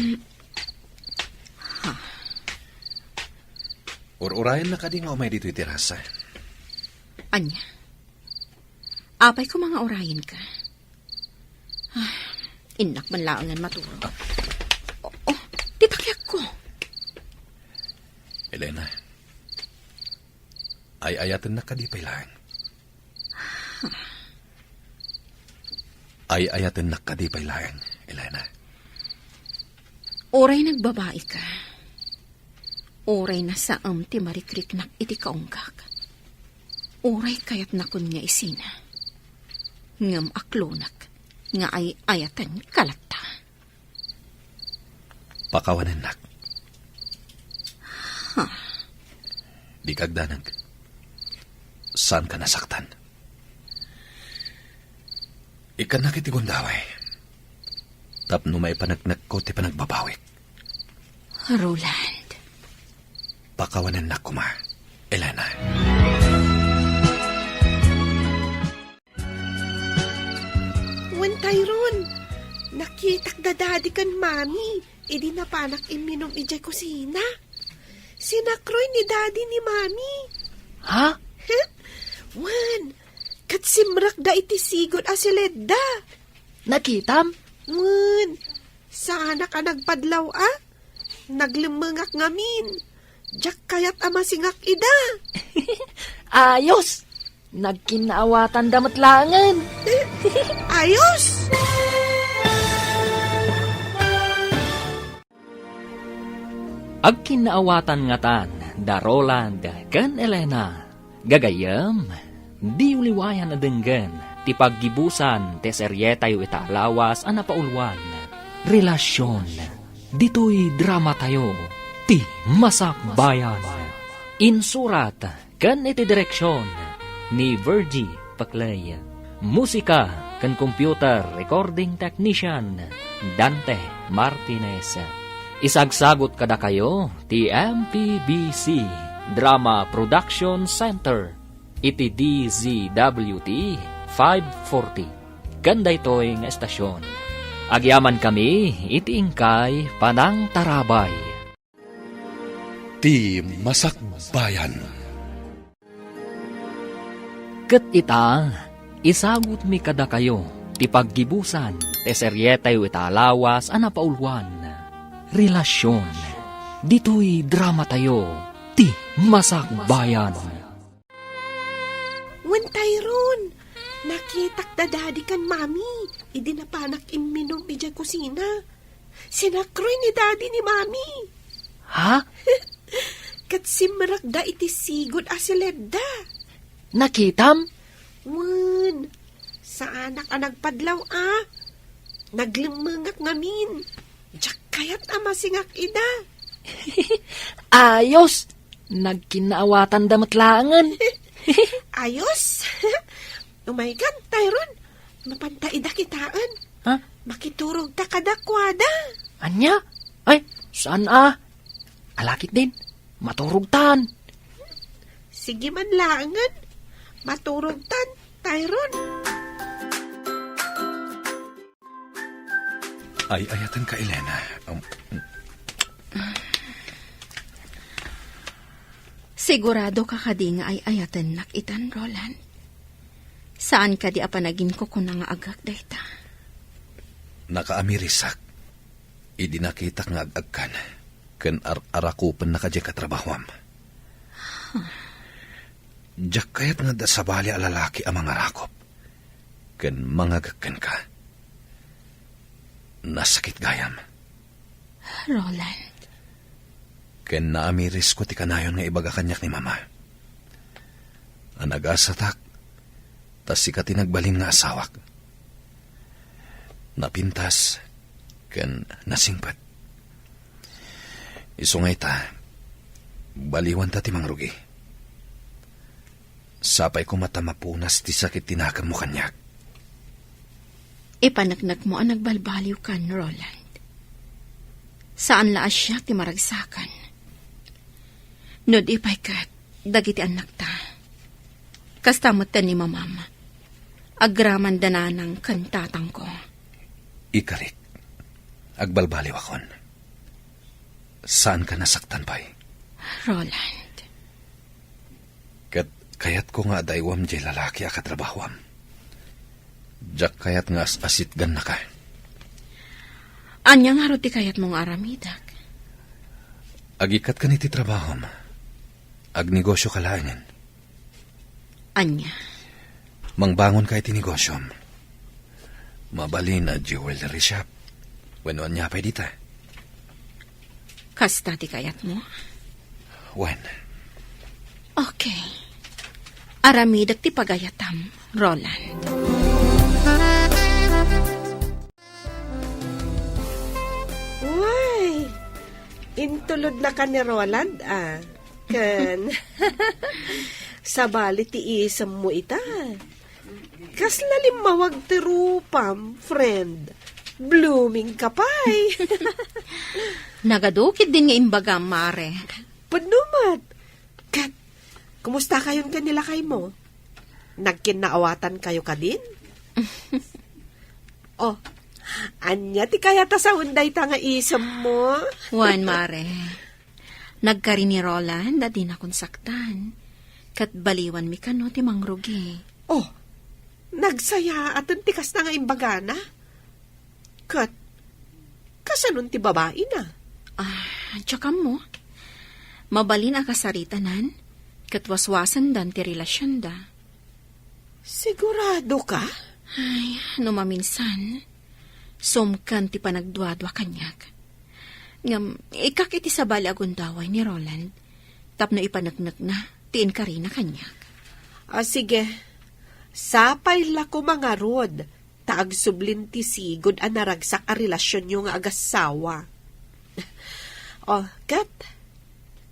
Urayan na ka di nga umay dito itirasa. Anya, apay ko mga orayin ka. Inak man laangan maturo. Titakyak ko. Elena, ay ayatan na ka di pailang. Ay ayatan na ka di pailang, Elena. Oray nagbabae ka. Oray na sa ti marikrik nak iti kaunggak. Oray kayat nakon nga isina. Ngam aklonak nga ay ayatan kalata. Pakawanan nak. Di kagdanag. Saan ka nasaktan? Ikan nakitigundaway. Tapno may panagnak ko ti panagbabawik. Roland. Pakawanan na kuma, Elena. Wen Tyrone, nakitak dadadi kan mami. Idi na panak iminom ijay kusina. Sinakroy ni daddy ni mami. Ha? Wen, katsimrak da iti sigod asileda. Nakitam? Wen, sana ka nagpadlaw Naglimengak ngamin. Jak kayat ama singak ida. Ayos! Nagkinaawatan damat langan. Ayos! Agkinaawatan nga tan, da Roland, kan Elena. Gagayam, di uliwayan na denggan, ti paggibusan, te seryetayo itaalawas, anapaulwan. Relasyon, dito'y drama tayo, ti masakbayan. Insurat, kan iti direksyon, ni Virgie Paclay. Musika, kan computer recording technician, Dante Martinez. Isagsagot kada kayo, ti MPBC Drama Production Center, iti DZWT 540. Ganda ito'y nga estasyon. Agyaman kami, iti ingkay Panang Tarabay. Ti Masakbayan. Ket ita, isagot mi kada kayo, ti paggibusan, te seryetayo italawas, anapaulwan. Relasyon, dito'y drama tayo, ti masakbayan. Wen Tyrone, nakitak dadadi kan mami. Idi na panak iminom ijay kusina. Sinakroy ni daddy ni mami. Ha? Katsimrak da iti sigod asileda. Nakitam? Wen, sa anak nagpadlaw Naglimengak ngamin. Jak kayat ama singak ida. Ayos! Nagkinaawatan damat langan. Ayos? Oh my God, Tyrone. Mapantaida kitaan. Ha? Makiturog ta kadakwada. Anya? Ay, saan Alakit din. Maturugtan. Sige man langan. Maturog-tan, Tyrone. Ay ayatan ka, Elena. Sigurado ka kadi nga ay ayatan nakitan, Roland. Saan ka di apanagin ko kung nga agak dayta? Nakaamirisak. Idi nakita nga agagkan. Ken arakupan na kadya katrabahwam. Diyak kayat nga dasabali alalaki ang mga rakop. Ken mangagagkan ka. Nasakit gayam. Roland. Ken naamiris ko ti kanayon nga ibaga kanyak ni mama. Anagasatak, tas si katinagbalin nga asawak. Napintas, ken nasingpat. Isungay ta, baliwan ta ti mangrugi. Sapay ko matamapunas ti sakit tinakam mo kanyak. Ipanagnak mo ang nagbalbaliw kan, Roland. Saan laas siya ti maragsakan? No di pa'y kat, dagiti anak ta. Kastamatan ni mamama. Agraman dananang kantatang ko. Ikarik, agbalbaliw akon. Saan ka nasaktan pa'y? Roland. Kayat ko nga daywam jay lalaki akatrabahwam. Jak kayat nga asit gan na ka. Anya nga ro ti kayat mong aramidak. Agikat ka ni ti trabahom. Agnegosyo ka laangan. Anya. Mangbangon ka iti negosyom. Mabalin na jewelry shop. Wenuan niya pa'y dita. Kasta ti kayat mo? Wen. Okay. Aramidak ti pagayatam, Roland. Uy, intulod na ka ni Roland, ah. Kan, sabali ti isam mo ita. Kaslalim mawag ti rupam, friend. Blooming kapay. Nagadukid din nga imbaga, Mare. Panumat. Kat, kumusta kayon kanila kay mo? Nagkinaawatan kayo ka din? Oh, anya ti kaya ta sa unday ta nga isam mo? Juan, Mare. Nagkari ni Roland, di na konsaktan. Kat baliwan mi kano ti mangrugi. Oh, nagsaya at tikas na nga imbagana. Kat, kasanon ti babae na? Tsaka mo. Mabalin a kasaritanan, kat waswasan dan ti relasyon da. Sigurado ka? Ay, no maminsan, sumkan ti panagduadwa kanyak. Ngam, ikak iti sabali agundaway ni Roland, tapno ipanagnak na, tiin ka rin na kanyak. Sige, sapay la ko mga rod, taag sublin ti sigod a naragsak a relasyon nyo nga agasawa. Kat,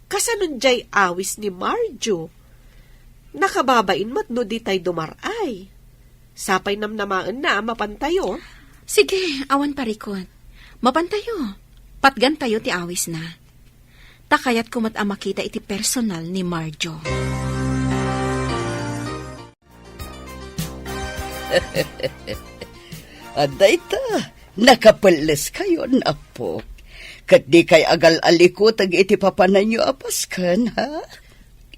kasanon jay awis ni Marjo? Nakababain mat no di tay dumaray. Sapay namnamaan na mapantayo. Sige, awan parikot. Mapantayo. Patgan tayo ti awis na. Takayat kumat ang makita iti personal ni Marjo. Aday ta, nakapalas kayo na po. Kat di kay agal aliko tag iti papanan nyo apaskan, ha?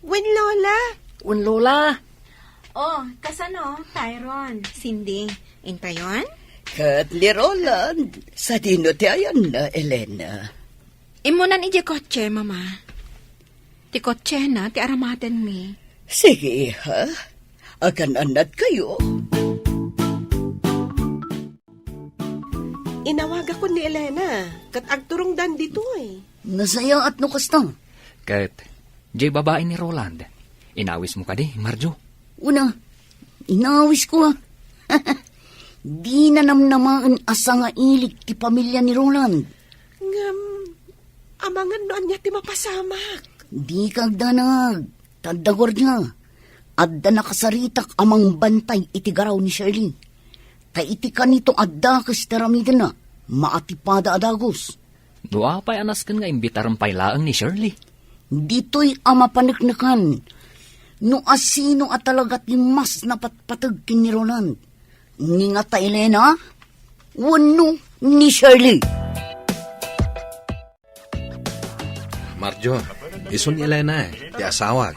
Wen Lola. Un Lola. Oh, kasano, Tyron? Cindy, intayon? Kat ni Roland, sa dino ti ayan na, Elena. Imunan ije kotse, mama. Ti kotse na, ti aramaten mi. Sige, ha? Akan anad kayo. Inawaga ko ni Elena, kat agturong dan dito eh. Nasaya at nukastang. Kat, jay babae ni Roland. Inawis mo ka di, Marjo. Una, inawis ko, di na namnamaan asa nga ilik ti pamilya ni Roland. Ngam, amangan noan niya ti mapasamak. Di kagdanag, tadagor niya. Adda nakasaritak amang bantay iti garaw ni Shirley. Ta iti kanito adda kas taramiden na, maatipada adagos. Dua pa'y anas kan nga imbitarang pailaang ni Shirley. Dito'y ama paniknakan. No asino at talagat ni mas napatpatag kin ni Roland. Ni nga ta Elena, wano ni Shirley. Marjo, isun ni Elena ti asawag.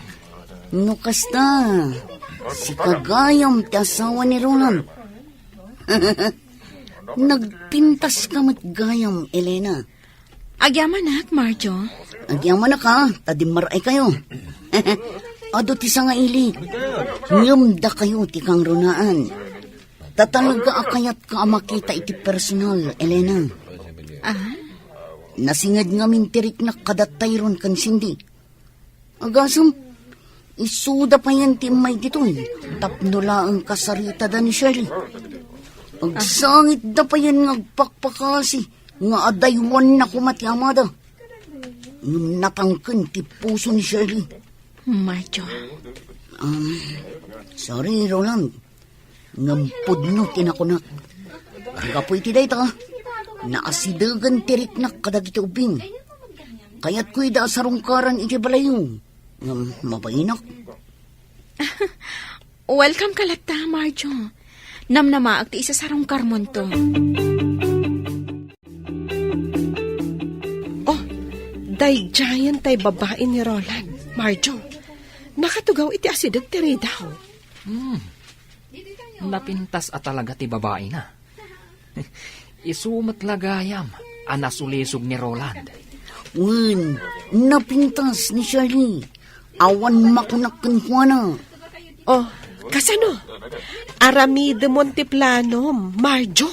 No kasta, si kagayam ti asawa ni Roland. Nagpintas ka matgayam, Elena. Agyaman nak, Marjo. Agyaman na ka, tadimaray kayo. Ado ti sa nga ilig. Ngumda kayo ti kang runaan. Tatalaga akayat ka makita iti personal, Elena. Nasingad nga mintirik na kadatayron kan Cindy. Agasam, isuda pa yan ti may ditoy. Tapnula ang kasarita da ni Shirley. Agsangit da pa yan ngagpakpakasi. Nga adaywan na kumati amada. Natangkan ti puso ni Shirley. Marjo. Sorry, Roland. Ngampudno tinakunak. Kapoy ti day ta. Naasidagan tirik na kadagiti ubing. Kaya't ko'y da sarungkaran iti balayo. Mabainak. Welcome ka lata, Marjo. Namnamaag ti isa sarungkar mo to. Day giant tay babae ni Roland. Marjo, nakatugaw iti asideg ti ridaw. Napintas at talaga ti babae na. Isumat lagayam, anasulisog ni Roland. Napintas ni Shirley. Awan makunakan ko na. Oh, kasano? Arami de Monteplano, Marjo.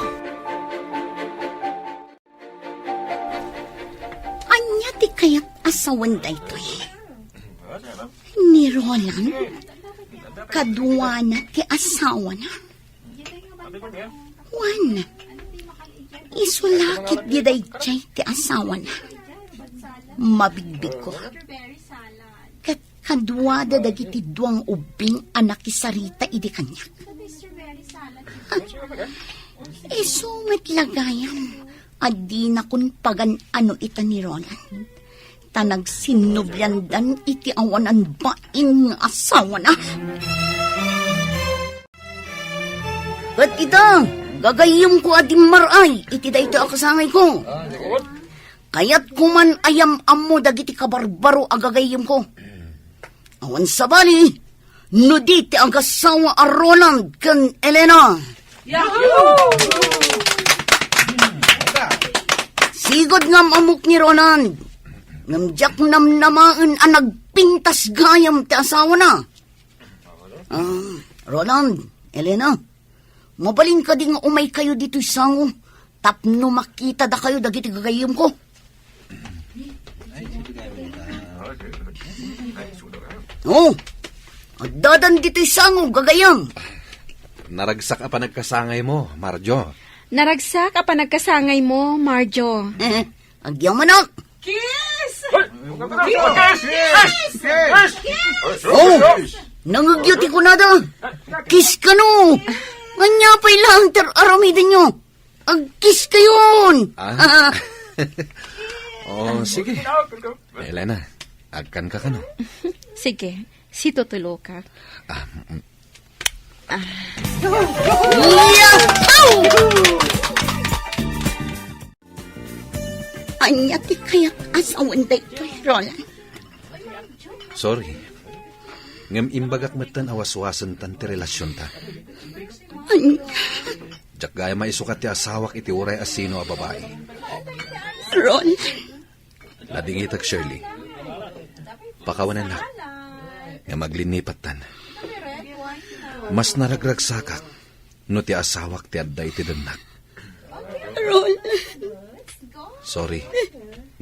Anya ti kaya't asawan da ito ni Roland. Kadwa na ti asawa na. Juan, isulakit di day chay ti asawa na. Mabigbig ko. Kat kadwa da dagiti duang ubing anak isarita idi kanya. Isumit lagayam. Adi na kun pagan ano ita ni Roland. Tanag sinubyandan iti awanan baing asawa na. At ita, gagayom ko adim maray, iti da ito akasangay ko. Kaya't kuman ayam amo dagiti kabarbaro agagayom ko. Awan sabali, nuditi ang kasawa a Roland kan Elena. Sigod ngam amok ni Roland. Ngamjak namnamaan ang nagpintas gayam ti asawa na. Roland, Elena, mabalin ka di nga umay kayo dito'y sango. Tapno makita da kayo dagiti gagayam ko. Oh, dadan dito'y sango gagayam. Naragsak pa nagkasangay mo, Marjo. Naragsak pa nagkasangay mo, Marjo. Agyaw manak. Oh, nangagyuti ko na da. Kiss ka no. Nganya pa'y lang aramidin nyo. Ag-kiss kayon. Oh, sige. Elena, agkan ka no? Sige, si tutulo ka. Anya ti kaya't asawan da ito, Roland. Sorry. Ngam imbagak matan awaswasan tan ti relasyon ta. Anya, Jak gaya maisukat ti asawak iti uray asino a babae. Roland. Ladingitag Shirley. Pakawanan na. Nga maglinipat tan. Mas naragragsakak no ti asawak ti adday ti danak. Roland. Sorry.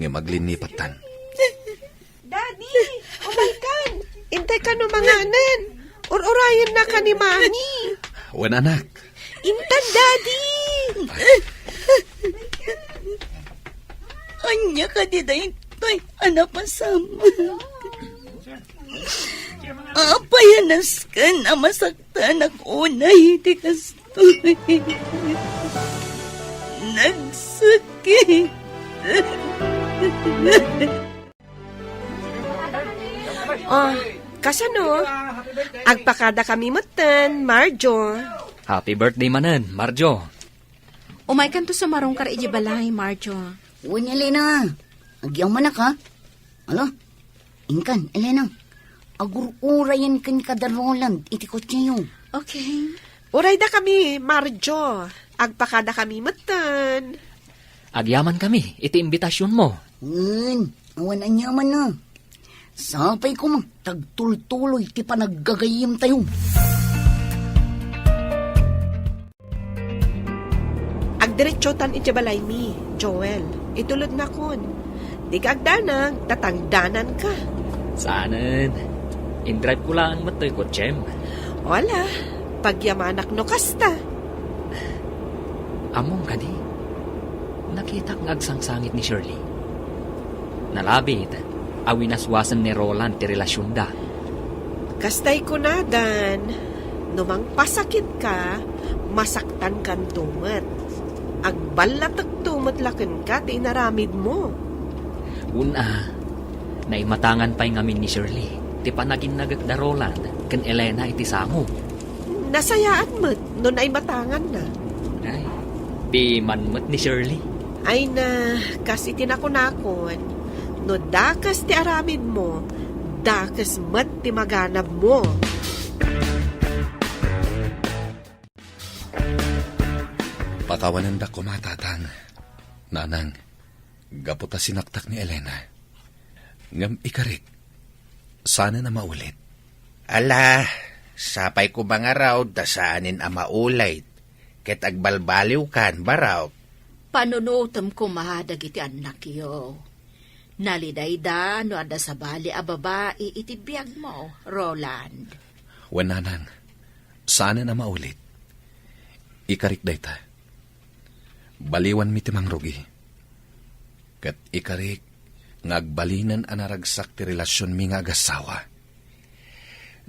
Nga maglinipat tan. Daddy, umaykan. Intay ka no manganan. Urayan na ka ni Mami. Wan anak. Intan, Daddy. Anya ka di da ito'y anapasama. Apayanas ka na masaktan ako na hindi kastoy. Nagsakit. Oh, kasano? Agpakada kami matan, Marjo. Happy birthday manen, Marjo. Umay kan to sa marongkar iji balay, Marjo. Uwan, Elena. Agyaw manak ha. Alo, ingkan, Elena. Agur-urayan kan kada Roland, iti kotse yun. Okay. Uray da kami, Marjo. Agpakada kami matan. Agyaman kami, iti imbitasyon mo. Awan anyaman na. Sapay ko magtagtultuloy, ti panaggagayim tayo. Agdiretsotan iti balay mi, Joel. Itulod na kun. Di ka agdanag, tatangdanan ka. Saanan? In-drive ko lang matoy ko, Chem. Wala, pagyamanak no kasta. Among kadi, nakita ng agsangsangit ni Shirley. Nalabit, awinaswasan ni Roland ti relasyon da. Kastay ko na, Dan. Numang pasakit ka, masaktan kan tumat. Agbalatag tumat laken ka, ti inaramid mo. Una, naimatangan pa'y ngamin ni Shirley. Ti panagin nagagda Roland, kan Elena iti sango. Nasayaan mo't, nun ay matangan na. Ay, di manmot ni Shirley. Ay na, kasi tinakunakon, no dakas ti aramid mo, Dakas mat ti maganab mo. Pakawanan da ko matatang. Nanang, gaputa sinaktak ni Elena. Ngam ikarik, sana na maulit. Ala, sapay ko mga raw, dasaanin ama ulay. Ket agbalbaliw kan, baraw. Panunutom ko mahadag iti anak yo. Nalidayda no ada sa bali a babae iti biyag mo, Roland. Wananang, sana na maulit. Ikarik dayta. Baliwan mi timang rugi. Kat ikarik, ngagbalinan anaragsak ti relasyon mi nga agasawa.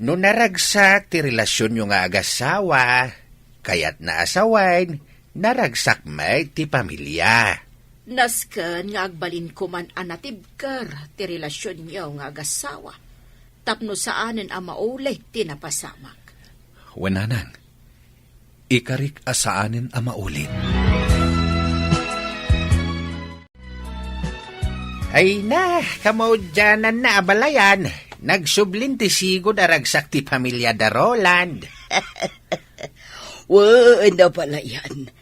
No naragsak ti relasyon yung nga agasawa, kayat na asawain, naragsak may ti pamilya. Nasken nga agbalin ko man anatibker ti relasyon niyo nga agasawa. Tapno saanen a maulay ti napasamak. Wananang, ikarik asaanin a maulit. Ay na, kamaudyanan na abalayan. Nagsublin ti sigod aragsak ti pamilya da Roland. Na pala yan.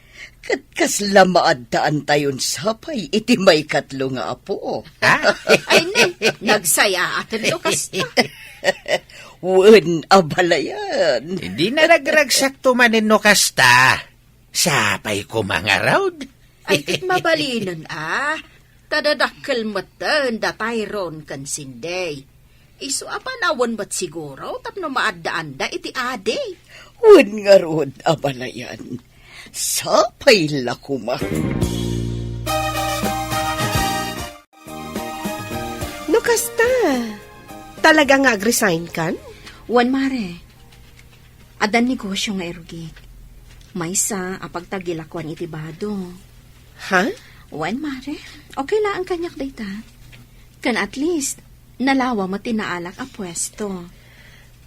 Katkas lamaad taan tayon sapay, iti may katlo nga apo. Ay ne, nagsaya atin to kasta. Abalayan. Hindi na nagragsak tumanin no kasta. Sapay ko mga raud. Ay kit mabalinan Tadadakkel matan da Tyrone kan sinday. Isu apanawan ba't siguro tapno maadaan da iti ade. Nga rod abalayan. Sapay lakuma. No kasta, talaga nga ag-resign kan? Wan mare, adan negosyo nga erugit. Maysa apagtagilakwan iti bado. Ha? Wan mare, okay lang ang kanyak data. Kan at least, nalawa mo tinaalak a pwesto.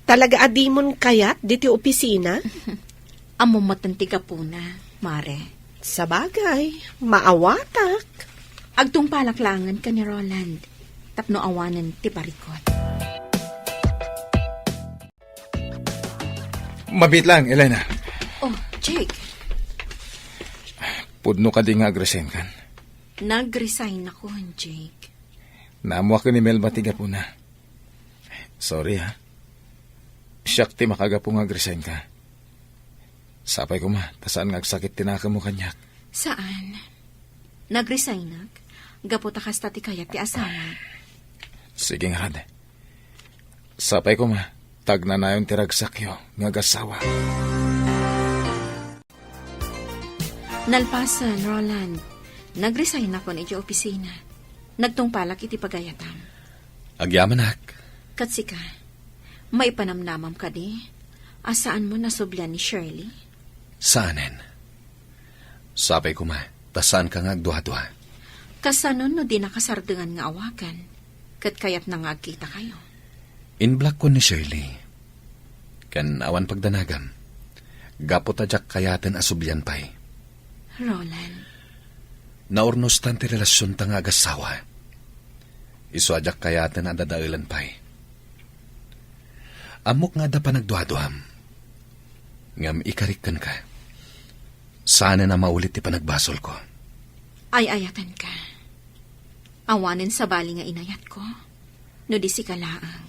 Talaga adimon kayat diti opisina? Amo matanti ka po na, mare. Sa bagay, maawatak. Agtong palaklangan ka ni Roland. Tapno awanan ti parikot. Mabit lang, Elena. Oh, Jake. Pudno ka di nga agresin kan. Nag-resign ako, Jake. Naamuha ko ni Mel Batiga po na. Sorry ha. Siyak ti makaga po nga agresin ka. Sapay ko tasaan nga agsakit tinaka mo kanyak. Saan? Nag-resign nag? Gaputa kasta ti kayat ti asawa. Sige nga rad. Sapay ko tag na nayon ti ragsakyo nga gasawa. Nalpasan, Roland. Nag-resign ako na iti opisina. Nagtungpalak iti pagayatam. Agyamanak. Katsika, may panamnamam ka di? Asaan mo nasublan ni Shirley? Saanen? Sapay ko tasaan ka nga agduha-duha. Kasanon no di nakasardengan nga awakan. Kat kayat na nga agkita kayo. Inblock ko ni Shirley. Kan awan pagdanagam. Gapot ajak kayaten asubyan pay. Roland. Naurnos tanti relasyon ta nga agasawa. Isu ajak kayaten adadailan pay. Amok nga da pa nagduha-duham. Ngam ikarikan ka. Sana na maulit ti panagbasol ko. Ay ayatan ka. Awanin sa bali nga inayat ko. No di si kalaang.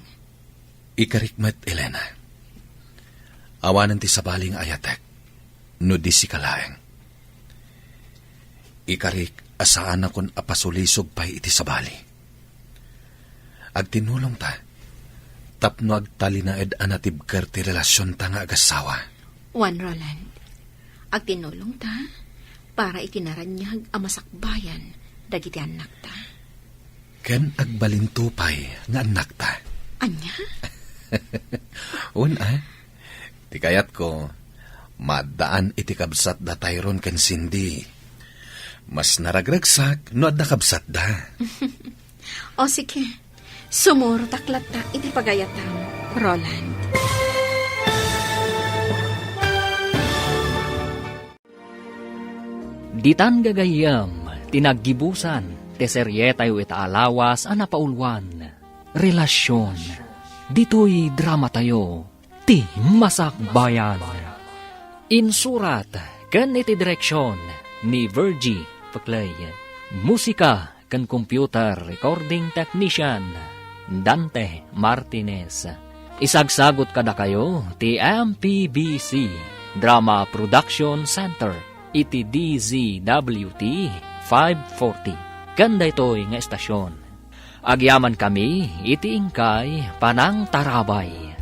Ikarikmat, Elena. Awanan ti sa bali nga ayatek. No di si kalaang. Ikarik asaan akon apasulisog pay iti sa bali. Agtinulong ta. Tapno agtalinaed anatibker ti relasyon ta nga agasawa. Juan Roland, agtinulong ta para itinaranyag amasakbayan dagiti anak ta. Ken agbalintupay nga anak ta. Anya? Ti kayat ko, madaan iti kabsat da Tyrone ken Cindy. Mas naragragsak no adda kabsat da. O sige, sumuro taklat ta iti pagayatam, Roland. Ditan gagayam, tinaggibusan, teserye tayo itaalawas, anapaulwan, relasyon, dito'y drama tayo, ti Masakbayan. Insurat, kan iti direksyon ni Virgie Paclay. Musika, kan computer recording technician, Dante Martinez. Isagsagot kada kayo, ti MPBC, Drama Production Center, iti DZWT 540. Kanda ito'y nga estasyon. Agyaman kami, iti ingkay, Panang Tarabay.